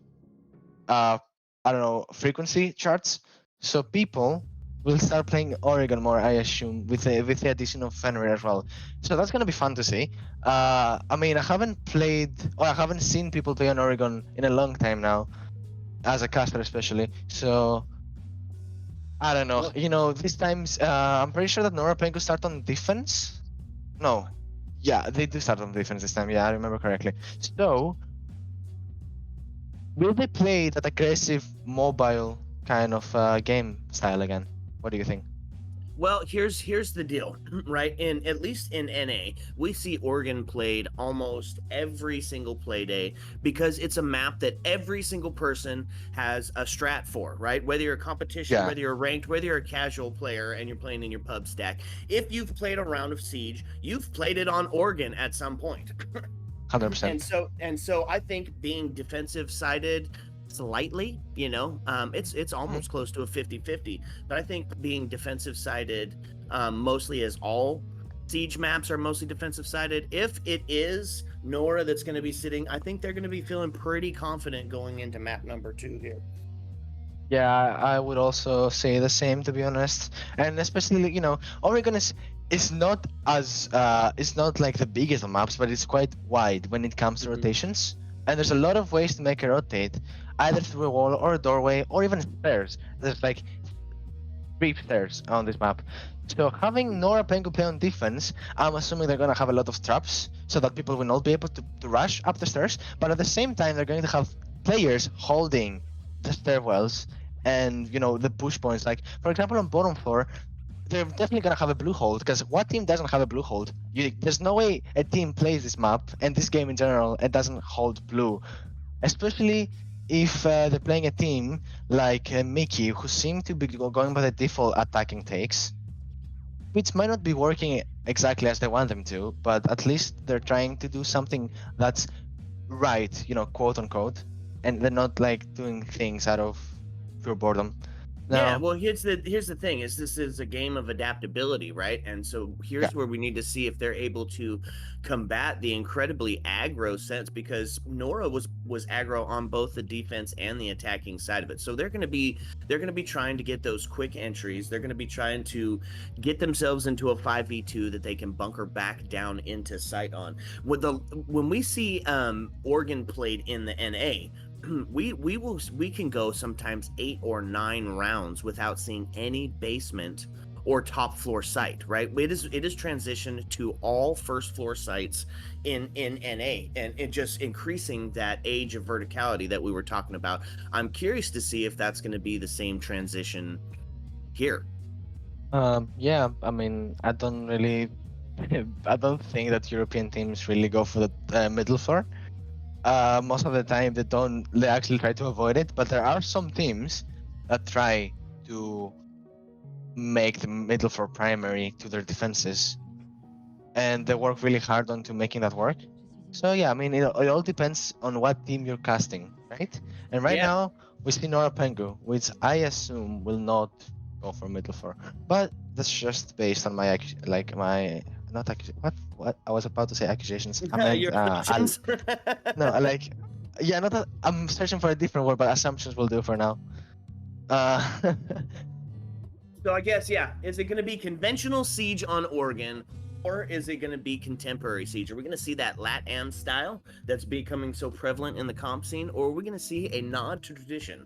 I don't know, frequency charts. So people will start playing Oregon more, I assume, with the addition of Fenrir as well. So that's gonna be fun to see. I mean, I haven't seen people play on Oregon in a long time now, as a caster especially. So I don't know. You know, these times, I'm pretty sure that Nora Pengu start on defense. No, yeah, they do start on defense this time. Yeah, I remember correctly. So will they play that aggressive mobile kind of game style again? What do you think? Well, here's the deal, right? At least in NA, we see Oregon played almost every single play day because it's a map that every single person has a strat for, right? Whether you're a competition, Yeah. whether you're ranked, whether you're a casual player and you're playing in your pub stack. If you've played a round of Siege, you've played it on Oregon at some point. 100%. And so I think being defensive sided slightly, it's almost close to a 50-50, but I think being defensive sided, mostly as all Siege maps are mostly defensive sided, if it is Nora that's going to be sitting, I think they're going to be feeling pretty confident going into map number 2 here. Yeah, I would also say the same, to be honest. And especially, Oregon is not as it's not like the biggest of maps, but it's quite wide when it comes to rotations. And there's a lot of ways to make it rotate, either through a wall or a doorway or even stairs. There's like 3 stairs on this map. So having Nora Pengu play on defense, I'm assuming they're gonna have a lot of traps so that people will not be able to rush up the stairs. But at the same time, they're going to have players holding the stairwells and the push points. Like for example, on bottom floor, they're definitely gonna have a blue hold because what team doesn't have a blue hold? There's no way a team plays this map and this game in general and doesn't hold blue, especially if they're playing a team like Mikki, who seem to be going by the default attacking takes, which might not be working exactly as they want them to, but at least they're trying to do something that's right, quote unquote, and they're not like doing things out of pure boredom. No. Yeah, well, here's the thing: is this is a game of adaptability, right? And so here's where we need to see if they're able to combat the incredibly aggro sense, because Nora was aggro on both the defense and the attacking side of it. So they're going to be trying to get those quick entries. They're going to be trying to get themselves into a 5v2 that they can bunker back down into sight on. When we see Oregon played in the NA, we can go sometimes 8 or 9 rounds without seeing any basement or top floor site, right? It is transitioned to all first floor sites in NA, and it just increasing that age of verticality that we were talking about. I'm curious to see if that's going to be the same transition here. Yeah, I mean, I don't think that European teams really go for the middle floor. Most of the time they actually try to avoid it, but there are some teams that try to make the middle for primary to their defenses, and they work really hard on to making that work. So yeah, I mean, it all depends on what team you're casting, right? And right now we see Nora Pengu, which I assume will not go for middle four, but that's just based on my what I was about to say accusations. I meant Your assumptions. no, yeah, not that I'm searching for a different word, but assumptions will do for now. So I guess, yeah, is it going to be conventional siege on Oregon, or is it going to be contemporary siege? Are we going to see that LatAm style that's becoming so prevalent in the comp scene, or are we going to see a nod to tradition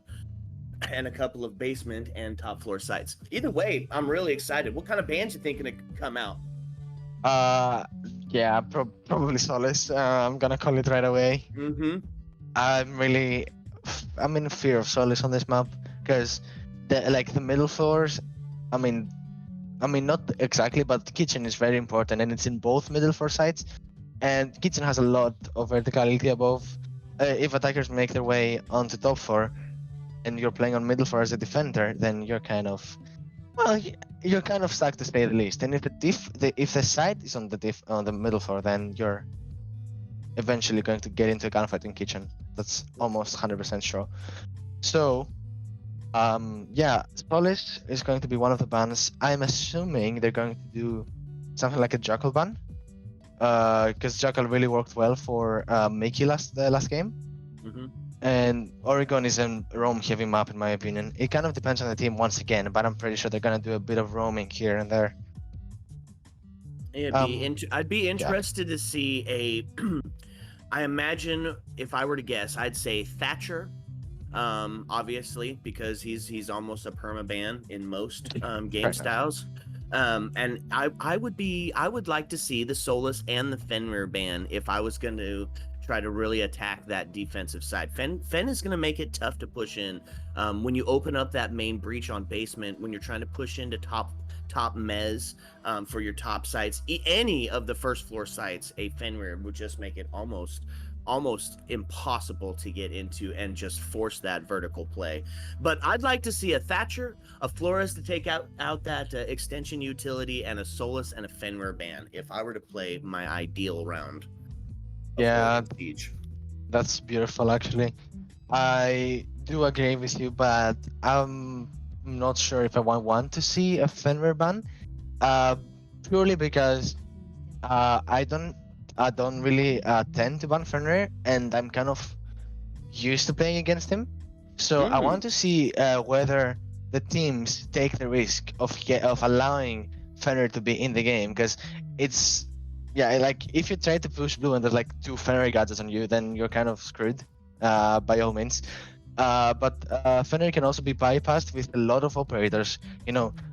and a couple of basement and top floor sites? Either way, I'm really excited. What kind of bands you thinking to come out? Yeah, probably Solace. I'm gonna call it right away. Mm-hmm. I'm in fear of Solace on this map because the middle floors. I mean, not exactly, but kitchen is very important, and it's in both middle floor sites. And kitchen has a lot of verticality above. If attackers make their way onto top floor, and you're playing on middle floor as a defender, then you're kind of stuck to say the least. And if if the site is on the middle floor, then you're eventually going to get into a gunfight in kitchen. That's almost 100% sure. So, yeah, Polish is going to be one of the bans. I'm assuming they're going to do something like a Jackal ban, because Jackal really worked well for Mikki the last game. Mm-hmm. And Oregon is a roam-heavy map, in my opinion. It kind of depends on the team once again, but I'm pretty sure they're gonna do a bit of roaming here and there. I'd be interested to see a. I imagine, if I were to guess, I'd say Thatcher. Obviously, because he's almost a perma-ban in most game styles. And I would like to see the Solus and the Fenrir ban if I was going to try to really attack that defensive side. Fen is going to make it tough to push in. When you open up that main breach on basement, when you're trying to push into top mez for your top sites, any of the first floor sites, a Fenrir would just make it almost impossible to get into and just force that vertical play. But I'd like to see a Thatcher, a Flores to take out that extension utility, and a Solus and a Fenrir ban if I were to play my ideal round. Yeah, Siege. that's beautiful, actually. I do agree with you, but I'm not sure if I want to see a Fenrir ban, purely because I don't really tend to ban Fenrir, and I'm kind of used to playing against him. So I want to see whether the teams take the risk of allowing Fenrir to be in the game, because it's if you try to push blue and there's like 2 Fenrir gadgets on you, then you're kind of screwed, by all means. But Fenrir can also be bypassed with a lot of operators,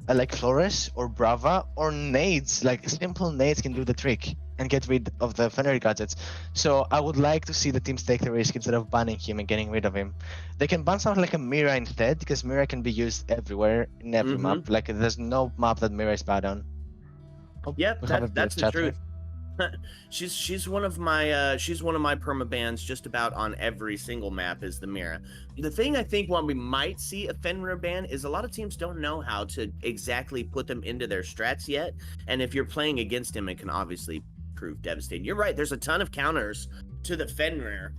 like Flores or Brava or nades. Like simple nades can do the trick and get rid of the Fenrir gadgets. So I would like to see the teams take the risk instead of banning him and getting rid of him. They can ban something like a Mira instead, because Mira can be used everywhere in every map. Like there's no map that Mira is bad on. Yep, that's the truth. she's one of my perma bans just about on every single map is the Mira. The thing I think when we might see a Fenrir ban is a lot of teams don't know how to exactly put them into their strats yet, and if you're playing against him, it can obviously prove devastating. You're right, there's a ton of counters to the Fenrir,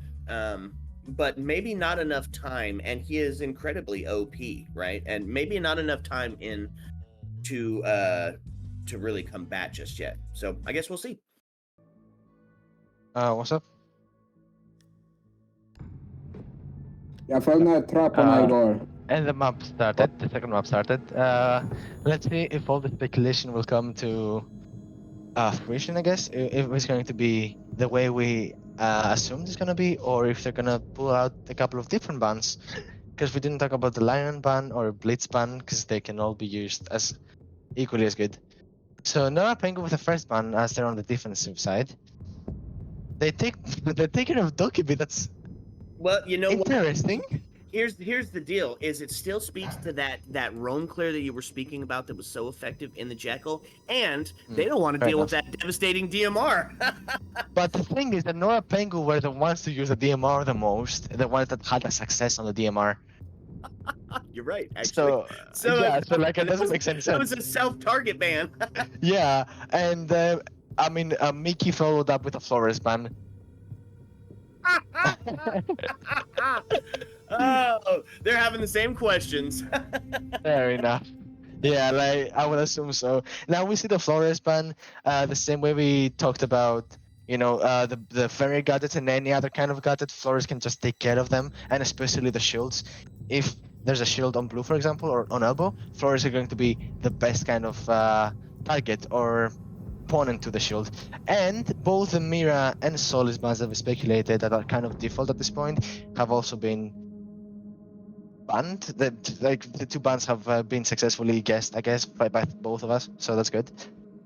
but maybe not enough time, and he is incredibly OP, right? And maybe not enough time in to really combat just yet. So I guess we'll see. What's up? Jag följde trapporna igår. And the map started, the second map started. Let's see if all the speculation will come to fruition, I guess. If it's going to be the way we assumed it's going to be, or if they're going to pull out a couple of different bans. Because we didn't talk about the Lion ban or Blitz ban, because they can all be used as equally as good. So Nora Pengu with the first ban, as they're on the defensive side. They're taking of Dokkaebi. That's interesting. Here's the deal: is it still speaks to that roam clear that you were speaking about that was so effective in the Jekyll, and they don't want to deal with that devastating DMR. But the thing is that Nora Pengu were the ones to use the DMR the most, the ones that had a success on the DMR. You're right, actually. So it doesn't make sense. That was a self-target ban. Yeah, and Mikki followed up with a Flores ban. Oh, they're having the same questions. Fair enough. Yeah, like I would assume so. Now we see the Flores ban the same way we talked about, the fairy gadgets and any other kind of gadget. Flores can just take care of them, and especially the shields. If there's a shield on blue, for example, or on elbow, Flores are going to be the best kind of target or opponent to the shield. And both the Mira and Solis bans that we speculated that are kind of default at this point have also been banned. The two bans have been successfully guessed, I guess, by both of us. So that's good.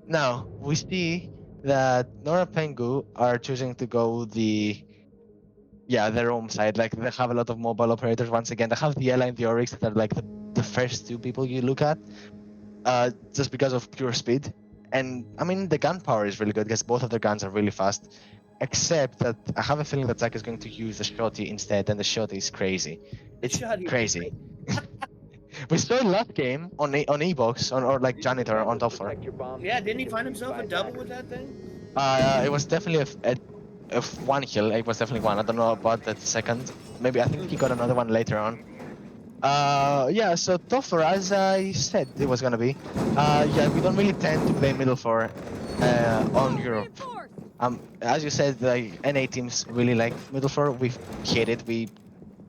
Now we see that Nora Pengu are choosing to go their own side. Like they have a lot of mobile operators once again. They have the Ella and the Oryx that are like the first two people you look at, just because of pure speed. And I mean the gun power is really good because both of their guns are really fast. Except that I have a feeling that Zach is going to use the shotty instead, and the shotty is crazy. It's Shoddy is crazy. great. We saw it last game on E-Box or like janitor on top floor. Yeah, didn't he find himself a double with that thing? It was definitely a one kill. It was definitely one. I don't know about the second. Maybe I think he got another one later on. Yeah. So top floor, as I said, it was gonna be. Yeah, we don't really tend to play middle floor on Europe. As you said, like NA teams really like middle floor. We hate it. We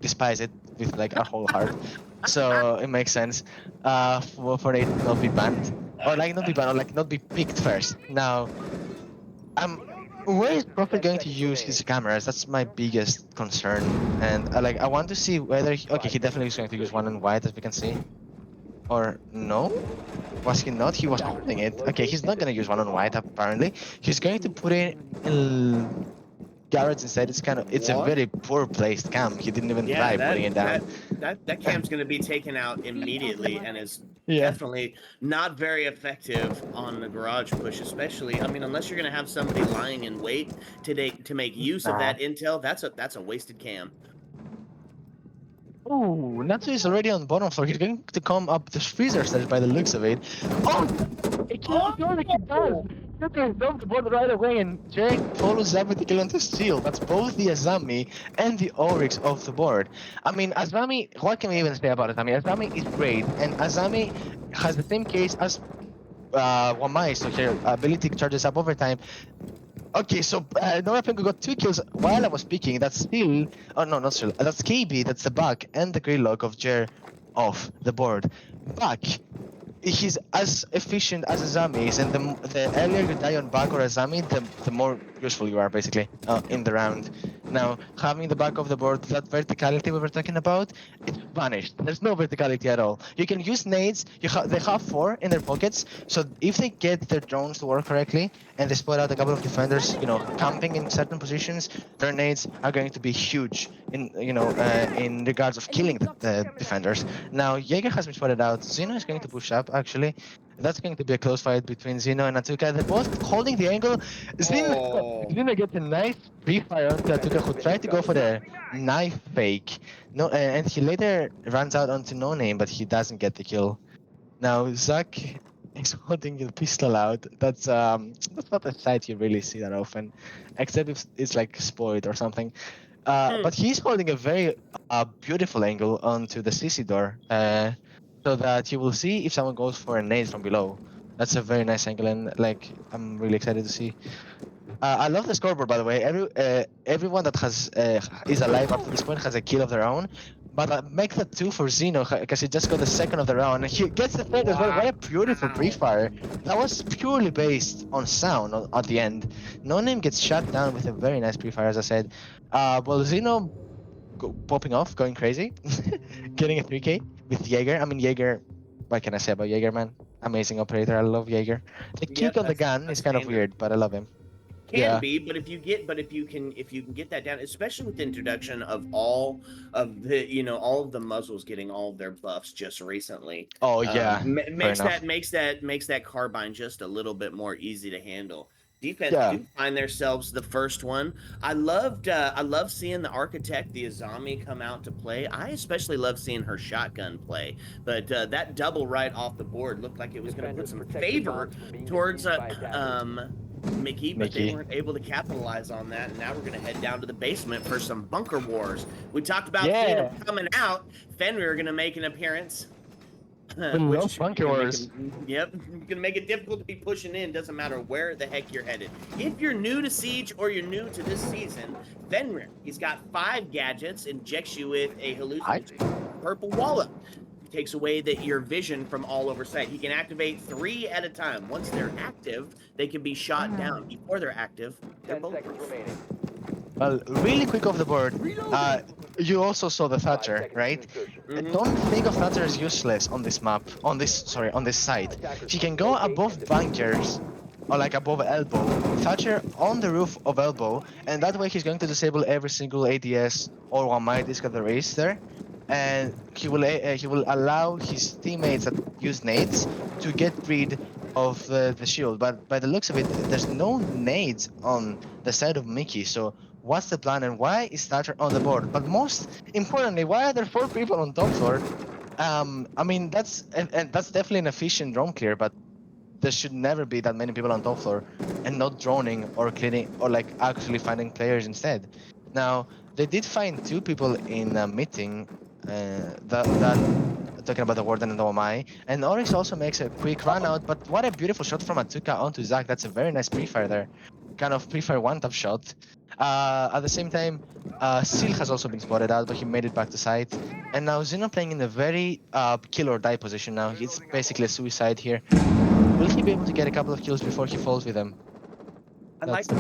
despise it with like our whole heart. So it makes sense for it not be banned or like not be banned or like not be picked first. Now, where is Prophet going to use his cameras? That's my biggest concern, and I want to see whether he definitely is going to use one on white, as we can see, or no? Was he not? He was holding it. Okay, he's not going to use one on white apparently. He's going to put it in Garrett's instead. It's a very poor placed cam. He didn't even try putting it down. That cam's going to be taken out immediately and is definitely not very effective on the garage push, especially. I mean, unless you're going to have somebody lying in wait to make use of that intel, that's a wasted cam. Oh, Natsu is already on bottom floor. He's going to come up the freezer stairs by the looks of it. Oh! It kills Nora, he does! Look at him dump the board right away, and Jake follows up with the kill on the steal. That's both the Azami and the Oryx off the board. I mean, Azami, what can we even say about Azami? Azami is great, and Azami has the same case as Wamai, so her ability charges up over time. Okay, so Nora Pengu got 2 kills while I was speaking. That's still... Oh, no, not still. That's KB, that's the back, and the gridlock of Jer off the board. Back, he's as efficient as Azami is, and the earlier you die on back or Azami, the more useful you are, basically, in the round. Now, having the back of the board, that verticality we were talking about, it's vanished. There's no verticality at all. You can use nades. They have 4 in their pockets, so if they get their drones to work correctly, and they spot out a couple of defenders, camping in certain positions, their nades are going to be huge in regards of killing the defenders. Now, Jaeger has been spotted out. Zeno is going to push up, actually. That's going to be a close fight between Zeno and Atuka. They're both holding the angle. Zeno gets a nice pre-fire onto Atuka, who tried to go for the knife fake. No, and he later runs out onto No Name, but he doesn't get the kill. Now, Zach is holding the pistol out. That's not a sight you really see that often, except if it's like spoiled or something. But he's holding a very beautiful angle onto the CC door, so that you will see if someone goes for a nade from below. That's a very nice angle, and I'm really excited to see. I love the scoreboard, by the way. Everyone that is alive up to this point has a kill of their own. But make that 2 for Zeno, because he just got the second of the round, and he gets the third as well. What a beautiful pre-fire. That was purely based on sound at the end. No Name gets shut down with a very nice pre-fire, as I said. Well, Zeno popping off, going crazy, getting a 3K with Jaeger. I mean, Jaeger, what can I say about Jaeger, man? Amazing operator. I love Jaeger. The kick on the gun is kind of weird, but I love him. Can be, but if you can get that down, especially with the introduction of all of the muzzles getting all of their buffs just recently. Oh yeah, makes that carbine just a little bit more easy to handle. Defense do find themselves the first one. I love seeing the Architect, the Azami, come out to play. I especially love seeing her shotgun play. But that double right off the board looked like it was going to put some favor towards Mikki, but they weren't able to capitalize on that. And now we're going to head down to the basement for some bunker wars. We talked about Phantom coming out. Fenrir going to make an appearance. Which bunker wars. Yep, gonna make it difficult to be pushing in. Doesn't matter where the heck you're headed. If you're new to Siege or you're new to this season, Fenrir, he's got 5 gadgets, injects you with a hallucinatory purple wallop. Takes away your vision from all over sight. He can activate 3 at a time. Once they're active, they can be shot down. Before they're active, they're bulletproof. Well, really quick off the board, you also saw the Thatcher, right? Don't think of Thatcher as useless on this map, on this side. He can go above bunkers, or like above elbow, Thatcher on the roof of elbow, and that way he's going to disable every single ADS or one might disc that there is there, and he will allow his teammates that use nades to get rid of the shield. But by the looks of it, there's no nades on the side of Mikki, so what's the plan and why is Thatcher on the board? But most importantly, why are there 4 people on top floor? I mean, that's definitely an efficient drone clear, but there should never be that many people on top floor and not droning or cleaning or like actually finding players instead. Now, they did find 2 people in a meeting, talking about the Warden and the OMI, and Oryx also makes a quick run out, but what a beautiful shot from Atuka onto Zach. That's a very nice pre-fire there. Kind of pre-fire one-tap shot. At the same time, Seal has also been spotted out, but he made it back to site. And now Xeno playing in a very kill or die position now. It's basically a suicide here. Will he be able to get a couple of kills before he falls with them? I like the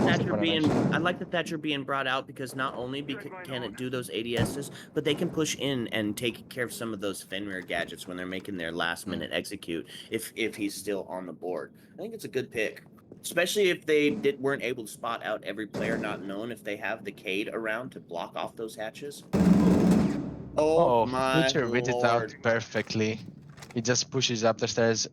Thatcher being brought out because not only can it do those ADSs, but they can push in and take care of some of those Fenrir gadgets when they're making their last minute execute if he's still on the board. I think it's a good pick. Especially if they weren't able to spot out every player not known if they have the Cade around to block off those hatches. Oh my Future reads it out perfectly. He just pushes up the stairs.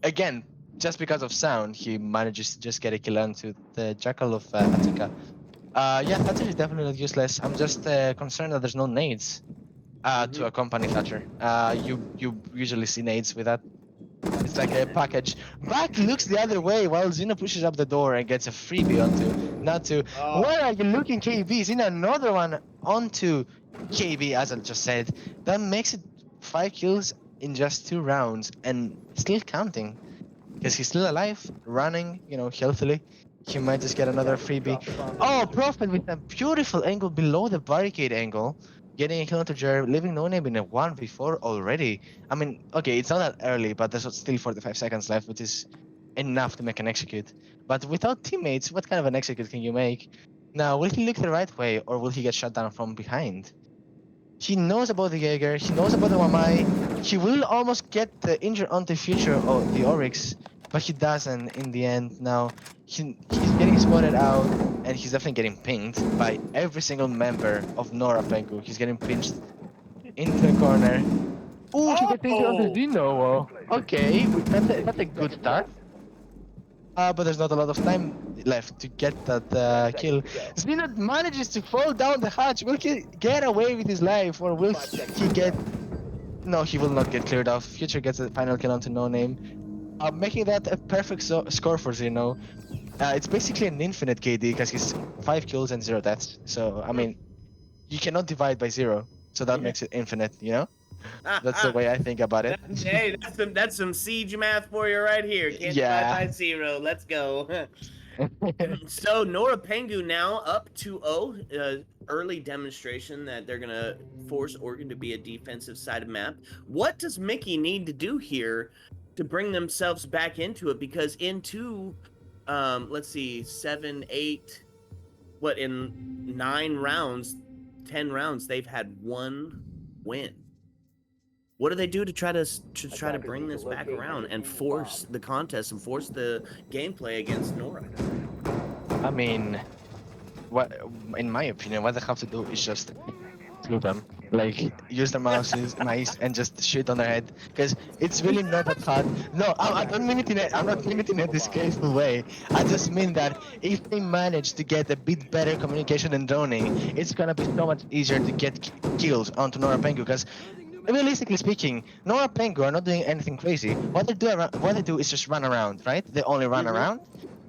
Again, just because of sound, he manages to just get a kill onto the Jackal of Atuka. Yeah, Thatcher is definitely not useless. I'm just concerned that there's no nades to accompany Thatcher. You usually see nades with that. It's like a package. Back looks the other way while Xeno pushes up the door and gets a freebie onto Natu. Where are you looking, KB? Xeno another one onto KB, as I just said. That makes it 5 kills in just 2 rounds and still counting. Because he's still alive, running, healthily. He might just get another freebie. Oh, Prophet with a beautiful angle below the barricade angle. Getting a kill onto Jer, leaving No Name in a 1v4 already. I mean, okay, it's not that early, but there's still 45 seconds left, which is enough to make an execute. But without teammates, what kind of an execute can you make? Now, will he look the right way, or will he get shot down from behind? He knows about the Jaeger, he knows about the Wamai. He will almost get the injured onto Future of the Oryx, but he doesn't in the end. Now, he's getting spotted out, and he's definitely getting pinged by every single member of Nora Pengu. He's getting pinched into the corner. Ooh, he gets injured onto Xeno. Okay, that's a good start. But there's not a lot of time left to get that kill. Xeno manages to fall down the hatch. Will he get away with his life, or will he get... No, he will not get cleared off. Future gets the final kill onto No Name. Making that a perfect score for Xeno. It's basically an infinite KD because he's 5 kills and 0 deaths. So, I mean, you cannot divide by 0. So that makes it infinite, That's the way I think about it. Hey, that's some siege math for you right here. Can't divide by 0. Let's go. So Nora Pengu now up 2-0. Early demonstration that they're gonna force Oregon to be a defensive sided map. What does Mikki need to do here to bring themselves back into it? Because into let's see, 7, 8, in 9 rounds, 10 rounds, they've had 1 win. What do they do to try to bring this back around and force the contest and force the gameplay against Nora? I mean, in my opinion, what they have to do is just screw them. Like, use their mouses, mice, and just shoot on their head. Because it's really not that hard. No, I'm not meaning it in a disgraceful way. I just mean that if they manage to get a bit better communication and droning, it's gonna be so much easier to get kills onto Nora Pengu. Because realistically speaking, Nora Pengu are not doing anything crazy. What they do is just run around, right? They only run around.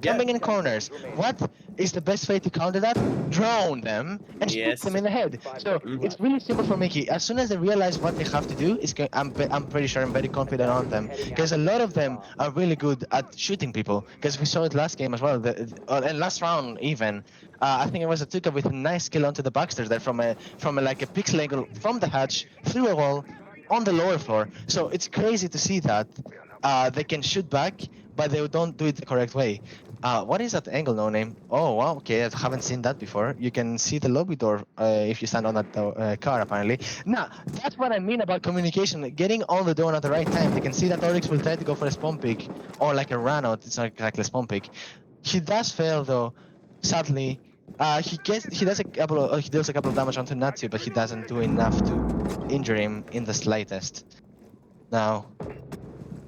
Coming in corners. What is the best way to counter that? Drone them and shoot Yes. them in the head. So it's really simple for Mikki. As soon as they realize what they have to do, I'm pretty sure I'm very confident on them, because a lot of them are really good at shooting people. Because we saw it last game as well, and last round even. I think it was a Tuka with a nice kill onto the Baxters there from a like a pixel angle from the hatch through a wall on the lower floor. So it's crazy to see that they can shoot back, but they don't do it the correct way. What is that angle, no name? Oh, wow, okay, I haven't seen that before. You can see the lobby door if you stand on that car, apparently. Now, that's what I mean about communication. Getting on the door at the right time. They can see that Oryx will try to go for a spawn pick, or like a run out. It's not exactly a spawn pick. He does fail, though, sadly. He does a couple of damage onto Natsu, but he doesn't do enough to injure him in the slightest. Now,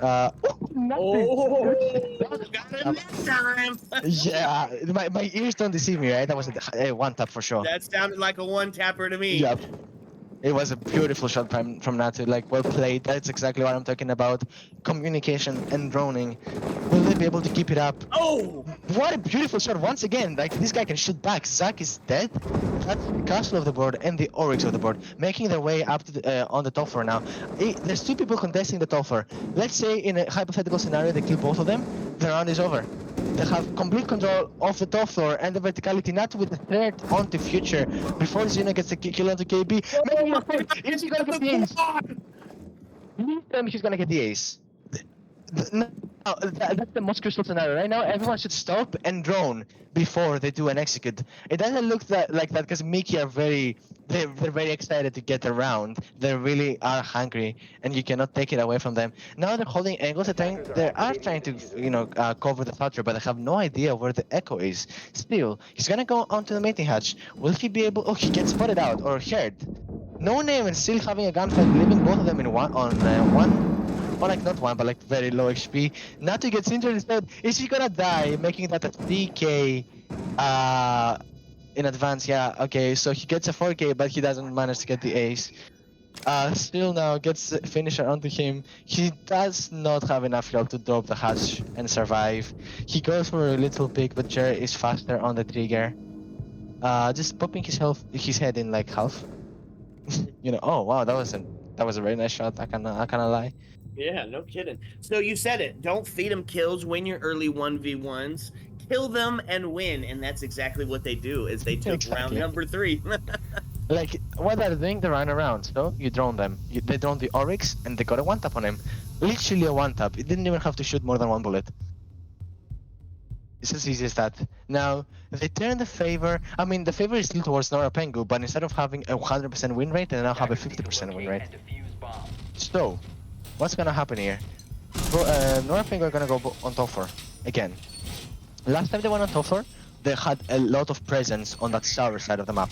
Oh, got him that time. yeah, my ears don't deceive me, right? That was a one tap for sure. That sounded like a one tapper to me. Yep. It was a beautiful shot from Natsu, like well played. That's exactly what I'm talking about. Communication and droning. Will they be able to keep it up? Oh! What a beautiful shot once again. Like this guy can shoot back. Zac is dead. That's the castle of the board and the Oryx of the board, making their way up to on the top floor now. There's two people contesting the top floor. Let's say in a hypothetical scenario they kill both of them, the round is over. They have complete control of the top floor and the verticality, not with the threat onto future before Xeno gets the kill onto KB. Is he gonna get the ace? Please tell me he's gonna get the ace. That's the most crucial scenario right now. Everyone should stop and drone before they do an execute. It doesn't look like that because Mikki are they're very excited to get around. They really are hungry, and you cannot take it away from them. Now they're holding angles. They are trying to cover the Thatcher, but they have no idea where the Echo is. Still, he's gonna go onto the mating hatch. Will he be able? Oh, he gets spotted out or heard. No name and still having a gunfight, leaving both of them in one. Well, like not one, but like very low HP. Natu gets injured instead. Is he gonna die, making that a 3k in advance? Yeah, okay, so he gets a 4k, but he doesn't manage to get the ace. Still now gets the finisher onto him. He does not have enough health to drop the hatch and survive. He goes for a little pick, but Jerry is faster on the trigger. Just popping his head in like half. Oh wow, that was a very nice shot. I cannot lie. Yeah, no kidding. So you said it. Don't feed them kills. Win your early 1v1s. Kill them and win. And that's exactly what they do, is they took round number 3. Like, what are they doing? They run around. So you drone them. They drone the Oryx, and they got a one-tap on him. Literally a one-tap. It didn't even have to shoot more than one bullet. It's as easy as that. Now, they turn the favor. I mean, the favor is still towards Nora Pengu, but instead of having a 100% win rate, they now have a 50% win rate. So, what's gonna happen here? Nora Pengu are gonna go on top 4 again. Last time they went on top 4, they had a lot of presence on that sour side of the map.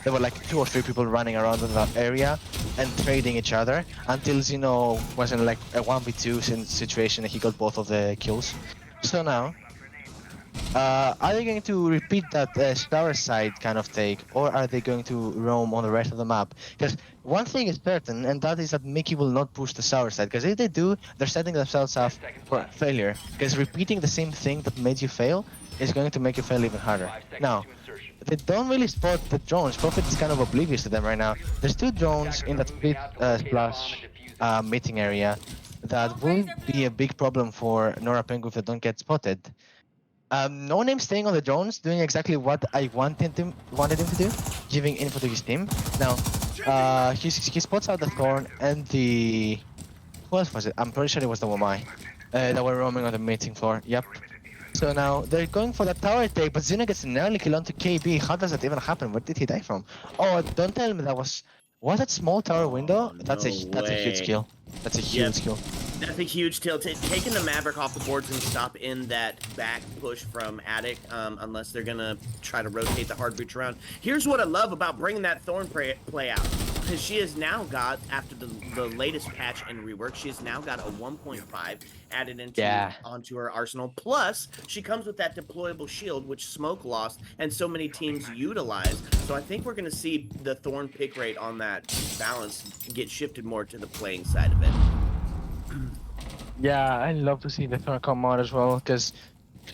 There were like 2 or 3 people running around in that area and trading each other until Xeno was in like a 1v2 situation and he got both of the kills. So now, are they going to repeat that sour side kind of take, or are they going to roam on the rest of the map? Because one thing is certain, and that is that Mikki will not push the sour side, because if they do, they're setting themselves up for failure. Because repeating the same thing that made you fail is going to make you fail even harder. Now, they don't really spot the drones. Prophet is kind of oblivious to them right now. There's 2 drones in that split splash meeting area that will be a big problem for Nora Pengu if they don't get spotted. No name staying on the drones, doing exactly what I wanted him to do, giving info to his team. Now, he spots out the Thorn and the... Who else was it? I'm pretty sure it was the Wamai that were roaming on the meeting floor. Yep. So now they're going for the tower take, but Xeno gets an early kill onto KB. How does that even happen? Where did he die from? Oh, don't tell me that was that small tower window? That's a huge kill. That's a huge kill. That's a huge tilt. Taking the Maverick off the board's gonna stop in that back push from Attic, unless they're gonna try to rotate the hard breach around. Here's what I love about bringing that Thorn play out, because she has now got, after the latest patch and rework, she has now got a 1.5 added into onto her arsenal. Plus, she comes with that deployable shield, which Smoke lost, and so many teams utilize. So I think we're gonna see the Thorn pick rate on that balance get shifted more to the playing side of it. Yeah, I love to see the Thorn come out as well, because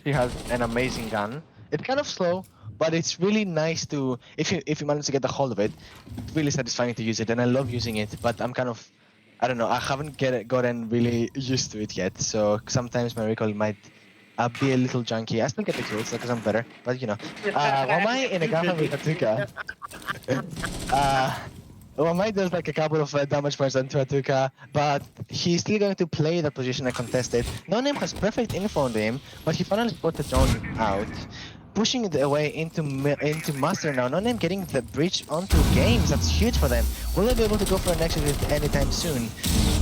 She has an amazing gun. It's kind of slow, but it's really nice to if you manage to get a hold of it. It's really satisfying to use it, and I love using it. But I'm kind of I don't know. I haven't gotten really used to it yet. So sometimes my recoil might be a little junky. I still get the kills because I'm better. But you know, Wamai in a gunfight with Atuka. Wamai does like a couple of damage points onto Atuka, but he's still going to play that position and contest it. No Name has perfect info on him, but he finally spotted the drone out. Pushing it away into Master now. No Name getting the bridge onto games. That's huge for them. Will they be able to go for an exit anytime soon?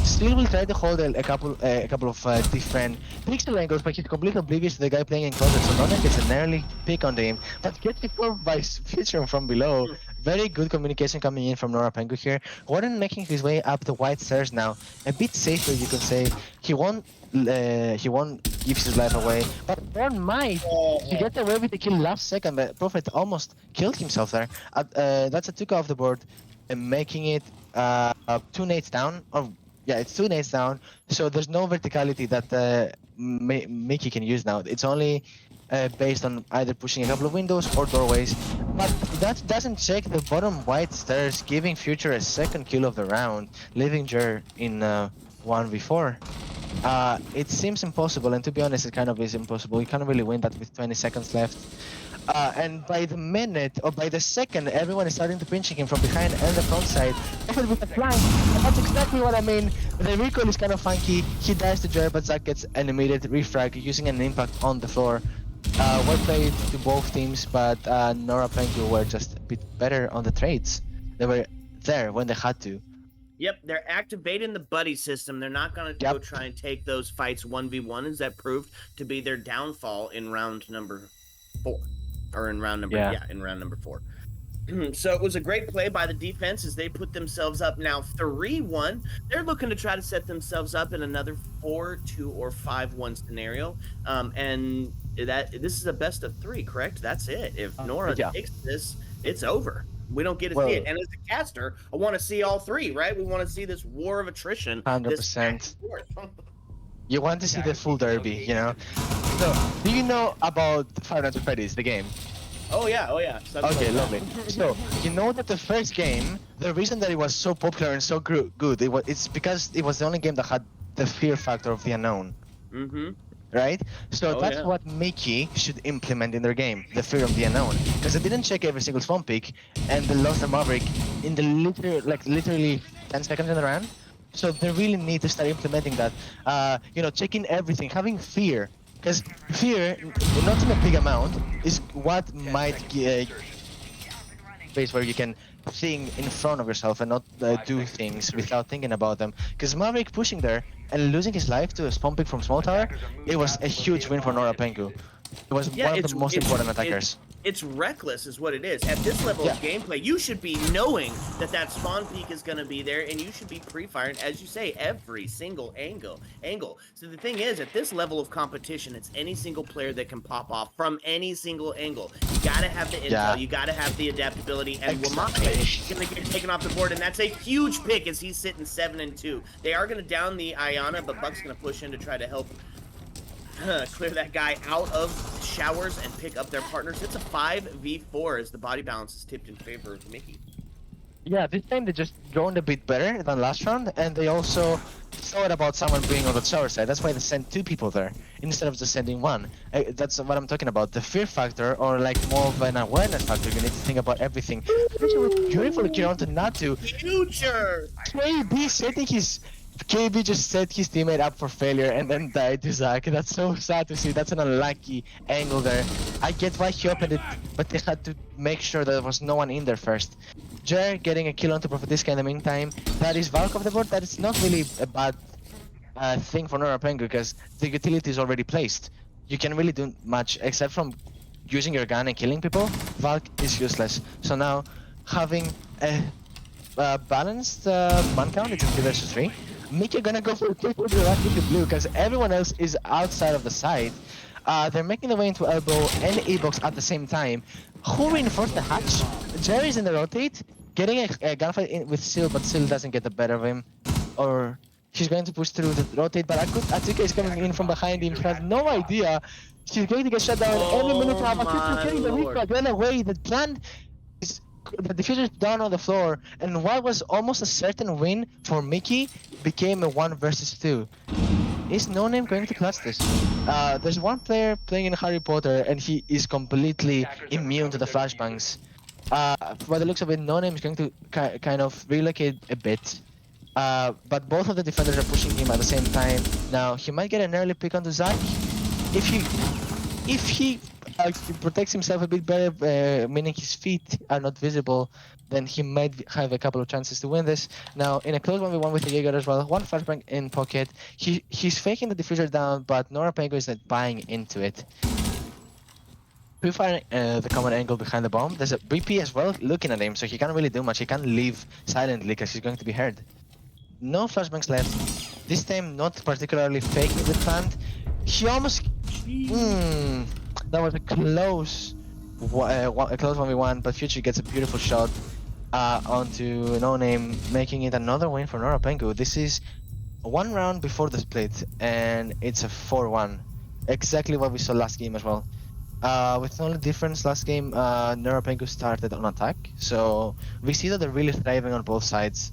Still will try to hold a couple of different pixel angles, but he's completely oblivious to the guy playing in closet. So No Name gets an early pick on him, but gets informed by Future from below. Very good communication coming in from Nora Pengu here. Warden making his way up the white stairs now. A bit safer, you can say. He won't give his life away, but Warren might. He gets away with the kill last second, but Prophet almost killed himself there. That's a Tuka off the board, and making it 2 nades down. Or yeah, it's 2 nades down. So there's no verticality that Mikki can use now. It's only based on either pushing a couple of windows or doorways. But that doesn't check the bottom white stairs, giving Future a second kill of the round, leaving Jer in 1v4. It seems impossible, and to be honest, it kind of is impossible. You can't really win that with 20 seconds left. And by the minute, or by the second, everyone is starting to pinching him from behind and the front side. With a flank, and that's exactly what I mean. The recoil is kind of funky. He dies to Jer, but Zach gets an immediate refrag using an impact on the floor. Well played to both teams, but Nora Pengu were just a bit better on the trades. They were there when they had to. Yep, they're activating the buddy system. They're not going to go try and take those fights 1v1, as that proved to be their downfall in round number 4. Or in round number, in round number 4. So it was a great play by the defense as they put themselves up now 3-1. They're looking to try to set themselves up in another 4-2 or 5-1 scenario. And this is a best of 3, correct? That's it. If Nora takes this, it's over. We don't get to see it. And as a caster, I want to see all 3, right? We want to see this war of attrition. 100%. You want to see the full derby, you know? So, do you know about Five Nights at Freddy's, the game? Oh yeah. Okay, lovely. So, you know that the first game, the reason that it was so popular and so good, it's because it was the only game that had the fear factor of the unknown. Right? So that's what Mikki should implement in their game, the fear of the unknown. Because they didn't check every single spawn pick, and they lost their Maverick in the literally 10 seconds in the round. So they really need to start implementing that. Checking everything, having fear. Because fear, not in a big amount, is what might space where you can think in front of yourself and not do things without thinking about them. Because Maverick pushing there and losing his life to a spawn pick from small tower, it was a huge win for Nora Pengu. It was one of the most important attackers. It's reckless is what it is. At this level of gameplay, you should be knowing that spawn peak is going to be there, and you should be pre-firing, as you say, every single angle. So the thing is, at this level of competition, it's any single player that can pop off from any single angle. You got to have the intel, you got to have the adaptability, and Wamai is going to get taken off the board, and that's a huge pick as he's sitting 7-2. They are going to down the Iana, but Buck's going to push in to try to help clear that guy out of showers and pick up their partners. It's a 5v4 as the body balance is tipped in favor of Mikki. Yeah, this time they just joined a bit better than last round, and they also thought about someone being on the shower side. That's why they sent 2 people there instead of just sending 1. That's what I'm talking about. The fear factor, or like more of an awareness factor. You need to think about everything. Beautiful Kiron not to. Future! KB setting his... KB just set his teammate up for failure and then died to Zach. That's so sad to see. That's an unlucky angle there. I get why he opened it, but they had to make sure that there was no one in there first. Jer getting a kill onto Profetiska in the meantime. That is Valk off the board. That is not really a bad thing for Nora Pengu because the utility is already placed. You can really do much except from using your gun and killing people. Valk is useless. So now having a balanced man count, it's 3 versus 3. Mikki gonna go for a quick with the blue because everyone else is outside of the site. They're making their way into elbow and E-box at the same time. Who reinforced the hatch? Jerry's in the rotate, getting a gunfight in with Seal, but Seal doesn't get the better of him. Or She's going to push through the rotate, but Atuka is coming in from behind him. She has no idea. She's going to get shut down any minute now. But Future's getting the refrag right away. The plan is the diffuser is down on the floor, and what was almost a certain win for Mikki became a 1 versus 2. Is No Name going to clutch this? There's one player playing in Harry Potter, and he is completely immune to the flashbangs. By the looks of it, No Name is going to kind of relocate a bit. But both of the defenders are pushing him at the same time. Now, he might get an early pick onto Zac. If he protects himself a bit better, meaning his feet are not visible, then he might have a couple of chances to win this. Now, in a close 1v1 with the Jaeger as well, one flashbang in pocket. He's faking the diffuser down, but Nora Pengu is not buying into it. Pre-firing the common angle behind the bomb. There's a BP as well looking at him, so he can't really do much. He can't leave silently because he's going to be heard. No flashbangs left. This time not particularly faking the plant. He almost... that was a close 1v1, but Future gets a beautiful shot onto No Name, making it another win for Nora Pengu. This is one round before the split, and it's a 4-1. Exactly what we saw last game as well. With the only difference, last game, Nora Pengu started on attack, so we see that they're really thriving on both sides.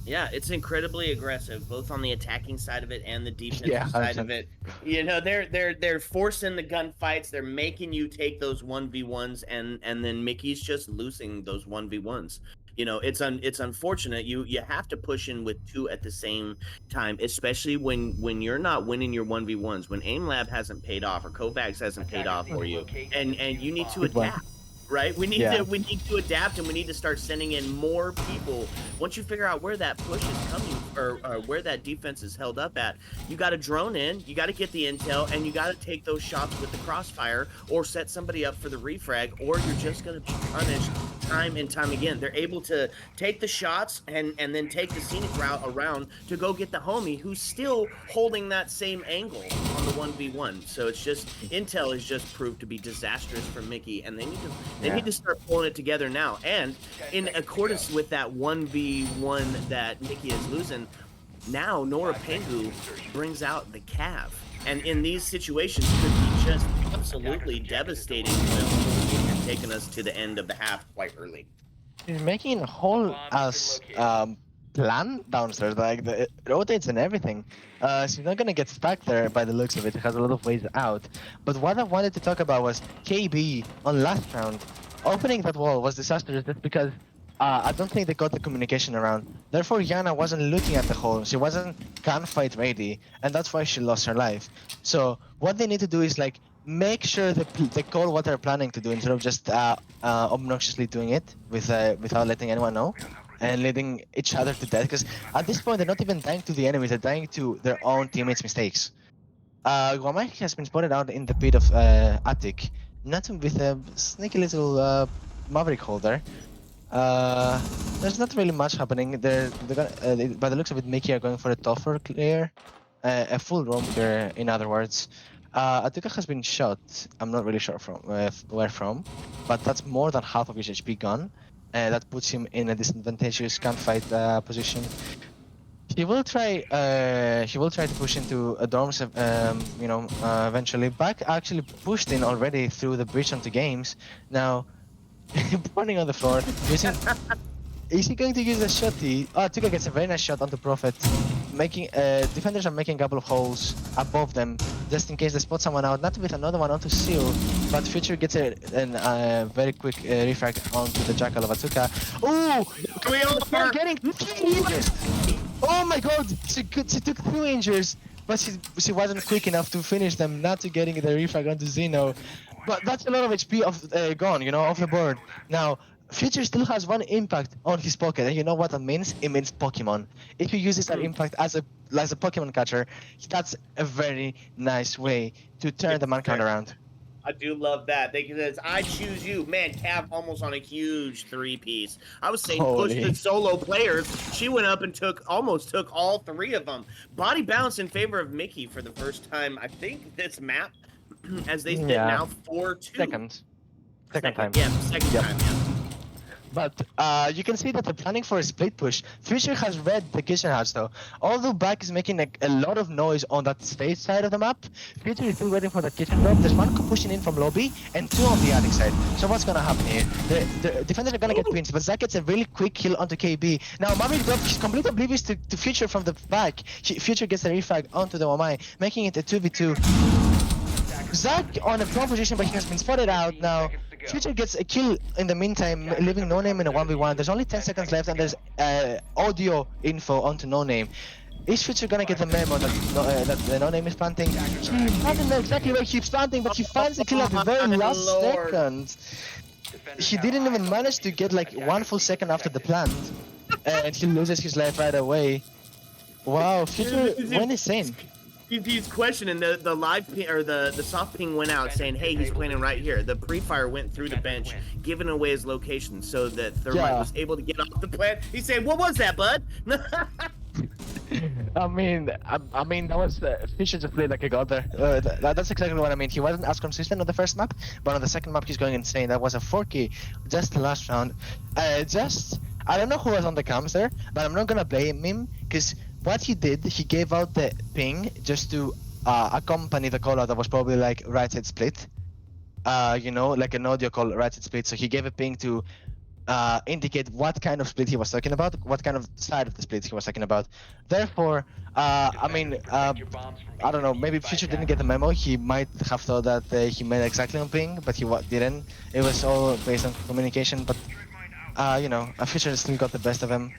Yeah, it's incredibly aggressive, both on the attacking side of it and the defensive side of it. You know, they're forcing the gunfights. They're making you take those 1v1s, and then Mikki's just losing those 1v1s. You know, it's unfortunate. You have to push in with 2 at the same time, especially when you're not winning your 1v1s, when Aim Lab hasn't paid off or Kovacs hasn't paid off for you, and you need to adapt. Right, we need to adapt, and we need to start sending in more people. Once you figure out where that push is coming, or where that defense is held up at, you got to drone in, you got to get the intel, and you got to take those shots with the crossfire, or set somebody up for the refrag, or you're just going to be punished time and time again. They're able to take the shots and then take the scenic route around to go get the homie who's still holding that same angle on the 1v1. So it's just, intel is just proved to be disastrous for Mikki, and they need to start pulling it together now. And in accordance with that 1v1 that Mikki is losing, now Nora Pengu brings out the Cav. And in these situations could be just absolutely devastating, and taking us to the end of the half quite early. He's making a whole plan downstairs, like the rotates and everything. So he's not gonna get stuck there by the looks of it. It has a lot of ways out. But what I wanted to talk about was KB on last round. Opening that wall was disastrous just because I don't think they got the communication around. Therefore, Yana wasn't looking at the hole. She wasn't gunfight ready, and that's why she lost her life. So what they need to do is like make sure they call what they're planning to do instead of just obnoxiously doing it without letting anyone know and leading each other to death. Because at this point, they're not even dying to the enemies; they're dying to their own teammates' mistakes. Guamai has been spotted out in the pit of Attic, not with a sneaky little Maverick holder. There's not really much happening. They're gonna, by the looks of it, Mikki are going for a tougher clear, a full roam clear, in other words. Atuka has been shot. I'm not really sure from where from, but that's more than half of his HP gone. That puts him in a disadvantageous gunfight position. He will try to push into a dorms, eventually. Back actually pushed in already through the breach onto games. Now, running on the floor, using. Is he going to use a shotty? Oh, Tuka gets a very nice shot onto Prophet. Making defenders are making a couple of holes above them, just in case they spot someone out. Not with another one onto Seal, but Future gets a very quick refrag onto the Jackal of Atuka. Oh, we are getting 3 injuries. Oh my God, she took 2 injuries, but she wasn't quick enough to finish them. Not to getting the refrag onto Zeno, but that's a lot of HP gone, off the board now. Future still has 1 impact on his pocket, and you know what that means? It means Pokemon. If he uses that impact as a Pokemon catcher, that's a very nice way to turn the man count around. I do love that. They says, I choose you. Man, Cav almost on a huge 3-piece. I was saying push the solo players. She went up and almost took all 3 of them. Body bounce in favor of Mikki for the first time, I think, this map, as they sit now 4-2. Second time. Yeah, second time, yeah. But you can see that they're planning for a split push. Future has read the kitchen house though. Although Back is making a lot of noise on that stage side of the map, Future is still waiting for the kitchen drop. There's one pushing in from lobby and two on the attic side. So what's gonna happen here? The defenders are gonna get pinched, but Zach gets a really quick kill onto KB. Now Maverick drop, he's completely oblivious to Future from the back. Future gets the refrag onto the Wamai, making it a 2v2. Zach on a prone position, but he has been spotted out now. Future gets a kill in the meantime, leaving No Name in a 1v1. There's only 10 seconds left and there's audio info onto No Name. Is Future gonna get the memo that the No Name is planting? He doesn't know exactly where he's planting, but he finds the kill at the very last second. He didn't even manage to get like 1 full second after the plant, and he loses his life right away. Wow, Future went insane. He's questioning the live ping, or the soft ping went out saying, hey, he's planning right here. The pre-fire went through the bench, giving away his location so that Thermite was able to get off the plant. He's saying, what was that, bud? I mean, that was Fisher just played like a god there. That's exactly what I mean. He wasn't as consistent on the first map, but on the second map he's going insane. That was a 4K just the last round. I don't know who was on the comms there, but I'm not gonna blame him because what he did, he gave out the ping just to accompany the call out that was probably like right side split. You know, like an audio call right side split. So he gave a ping to indicate what kind of split he was talking about, what kind of side of the split he was talking about. Therefore, I mean, I don't know, maybe Future didn't get the memo. He might have thought that he made exactly on ping, but he didn't. It was all based on communication, but you know, Future still got the best of him.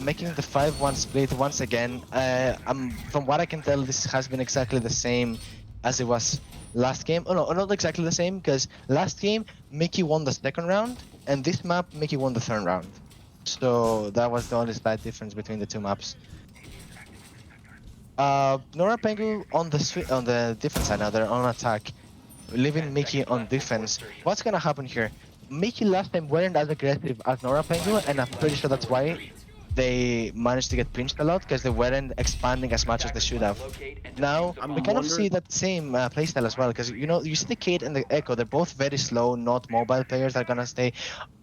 Making the 5-1 split once again. From what I can tell, this has been exactly the same as it was last game. Oh no, not exactly the same, because last game Mikki won the second round, and this map Mikki won the third round. So that was the only slight difference between the two maps. Nora Pengu on the defense side now. They're on attack, leaving Mikki on defense. What's gonna happen here? Mikki last time weren't as aggressive as Nora Pengu, and I'm pretty sure that's why they managed to get pinched a lot, because they weren't expanding as much as they should have. Now, we kind of see that same playstyle as well, because you know, you see the Kate and the Echo, they're both very slow, not mobile players that are gonna stay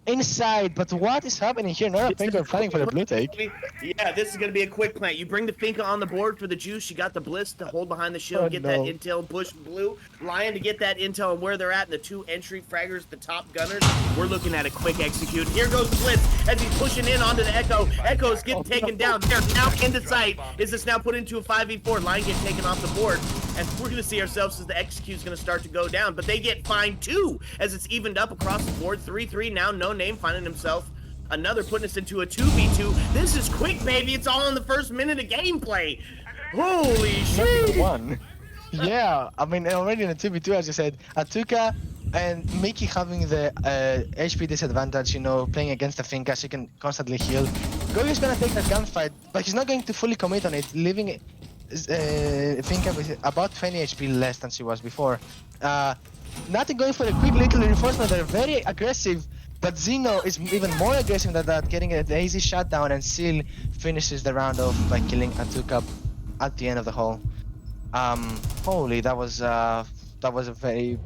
inside. But what is happening here? Nora Pengu are planning for the blue take. Yeah, this is gonna be a quick plant. You bring the Finka on the board for the juice, you got the Bliss to hold behind the shield, get that intel, push blue, Lion to get that intel on where they're at, and the two entry fraggers, the top gunners. We're looking at a quick execute. Here goes Blitz as he's pushing in onto the Echo. Echo's getting taken down. They're now into sight. Is this now put into a 5v4? Lion gets taken off the board. And we're going to see ourselves as the execute's going to start to go down. But they get fined too, as it's evened up across the board. 3-3 now, No Name finding himself another, putting us into a 2v2. This is quick, baby. It's all in the first minute of gameplay. Holy shit. Yeah, I mean, already in a 2v2, as you said, Atuka and Mikki having the HP disadvantage, you know, playing against the Finka, she can constantly heal. Goyo's gonna take that gunfight, but he's not going to fully commit on it, leaving Finka with about 20 HP less than she was before. Nothing going for a quick little reinforcement. They're very aggressive, but Zeno is even more aggressive than that, getting an easy shutdown, and still finishes the round off by killing Atuka at the end of the hole. Holy, that was a very,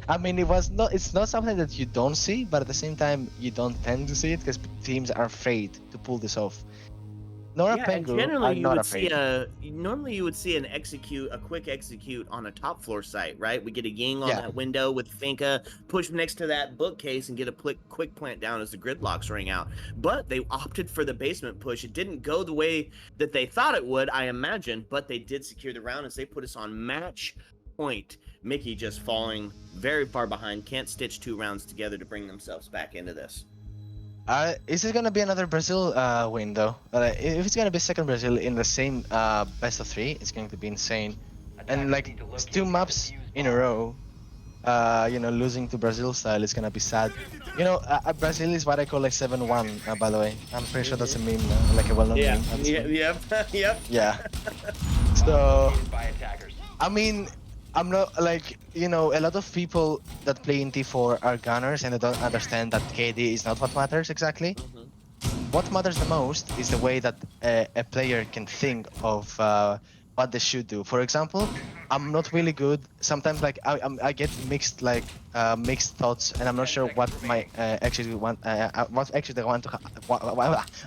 I mean, it's not something that you don't see, but at the same time you don't tend to see it because teams are afraid to pull this off. Nora Pengu are not afraid. Normally you would see a quick execute on a top floor site, right? We get a ying on that window with Finka, push next to that bookcase and get a quick plant down as the gridlocks ring out. But they opted for the basement push. It didn't go the way that they thought it would, I imagine, but they did secure the round as they put us on match point. Mikki just falling very far behind, can't stitch 2 rounds together to bring themselves back into this. Is it gonna be another Brazil win though? If it's gonna be second Brazil in the same best of 3, it's going to be insane. And like, it's 2 maps in a row, you know, losing to Brazil style is gonna be sad. You know, Brazil is what I call like 7-1, by the way. I'm pretty sure that's a meme, like a well-known meme. Yep. Yeah. So, I mean, I'm not like, you know, a lot of people that play in T4 are gunners and they don't understand that KD is not what matters exactly. What matters the most is the way that a player can think of what they should do. For example, I'm not really good. Sometimes like I get mixed mixed thoughts, and I'm not sure what my actually want what actually I want to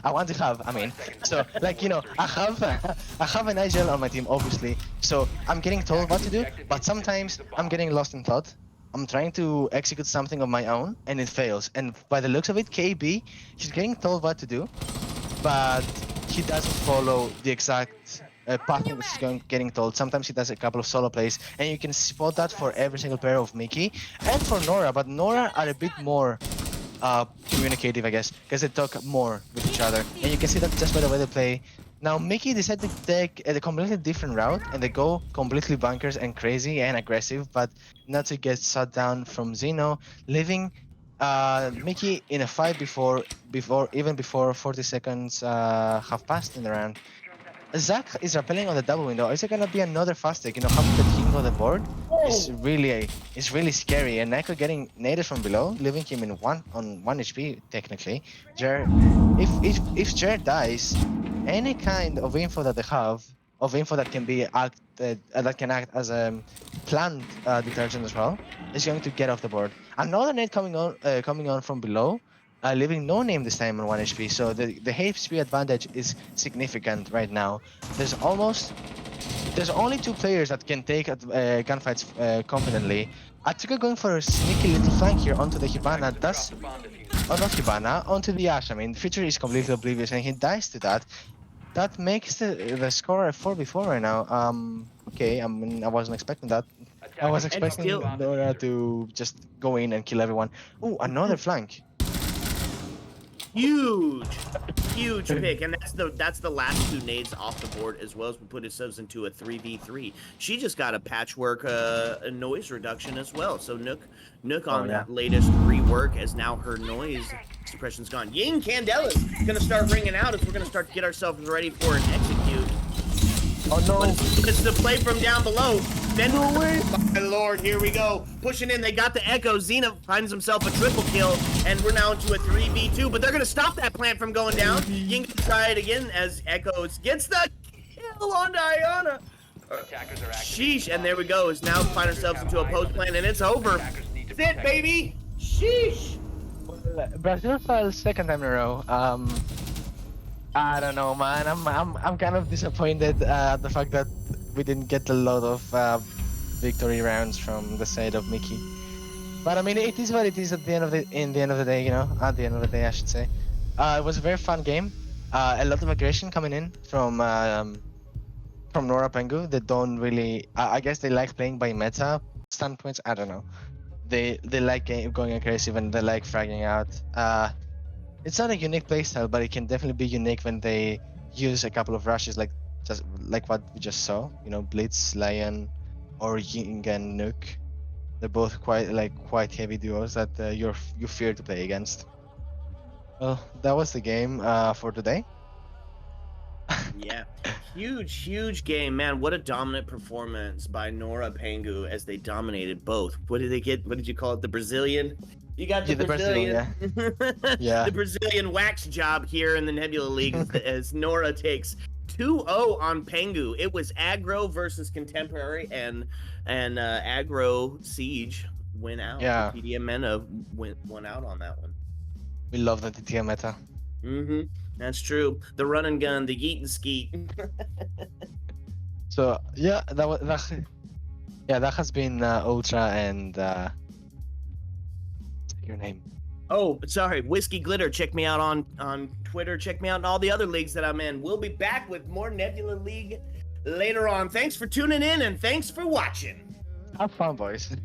I want to have. I mean, so like I have an Nigel on my team, obviously. So I'm getting told what to do, but sometimes I'm getting lost in thought. I'm trying to execute something on my own, and it fails. And by the looks of it, KB, he's getting told what to do, but he doesn't follow the exact pathing that he's getting told. Sometimes he does a couple of solo plays, and you can spot that for every single player of Mikki and for Nora. But Nora are a bit more communicative, I guess, because they talk more with each other, and you can see that just by the way they play. Now Mikki decided to take a completely different route, and they go completely bunkers and crazy and aggressive, but not to get shut down from Xeno, leaving Mikki in a fight before 40 seconds have passed in the round. Zach is rappelling on the double window. Is it gonna be another fast take? Having the king on the board is really scary. And Neko getting naded from below, leaving him in one HP technically. If Jer dies, any kind of info that they have, of info that can be that can act as a planned detergent as well, is going to get off the board. Another nade coming on from below. Leaving no name this time on 1 HP, so the HP advantage is significant right now. There's only 2 players that can take gunfights confidently. Atsuka going for a sneaky little flank here onto the Hibana, not Hibana, onto the Ashe. I mean, Future is completely oblivious and he dies to that. That makes the score a 4v4 right now. Okay, I mean, I wasn't expecting that. I was expecting Nora to just go in and kill everyone. Ooh, another flank. Huge pick, and that's the last 2 nades off the board as well as we put ourselves into a 3v3. She just got a patchwork a noise reduction as well. So Nook on that latest rework, as now her noise suppression's gone. Ying Candela's gonna start ringing out as we're gonna start to get ourselves ready for an execute. Oh no! It's the play from down below. Then, my lord, here we go. Pushing in, they got the Echo. Xena finds himself a triple kill, and we're now into a 3v2, but they're going to stop that plant from going down. Ying can try it again as Echo gets the kill on Diana. Sheesh, and there we go. Is now find ourselves into a post plant, and it's over. That's it, baby. Sheesh. Brazil fell second time in a row. I don't know, man. I'm kind of disappointed at the fact that we didn't get a lot of victory rounds from the side of Mikki. But I mean, it is what it is at the end of the day, At the end of the day, I should say. It was a very fun game. A lot of aggression coming in from Nora Pengu. They don't really. I guess they like playing by meta standpoints. I don't know. They like going aggressive and they like fragging out. It's not a unique playstyle, but it can definitely be unique when they use a couple of rushes, like what we just saw. Blitz, Lion, or Ying and Nook. They're both quite heavy duos that you fear to play against. Well, that was the game for today. Yeah, huge game, man. What a dominant performance by Nora Pengu as they dominated both. What did they get? What did you call it? The Brazilian? You got the Brazilian. Yeah. The Brazilian wax job here in the Nebula League as Nora takes 2-0 on Pengu. It was aggro versus contemporary, and aggro Siege went out. Yeah. The TDM meta went out on that one. We love the TDM meta. That's true. The run and gun, the yeet and skeet. So yeah, that has been Ultra and your name. Oh, sorry, Whiskey Glitter. Check me out on Twitter. Check me out in all the other leagues that I'm in. We'll be back with more Nebula League later on. Thanks for tuning in and thanks for watching. Have fun, boys.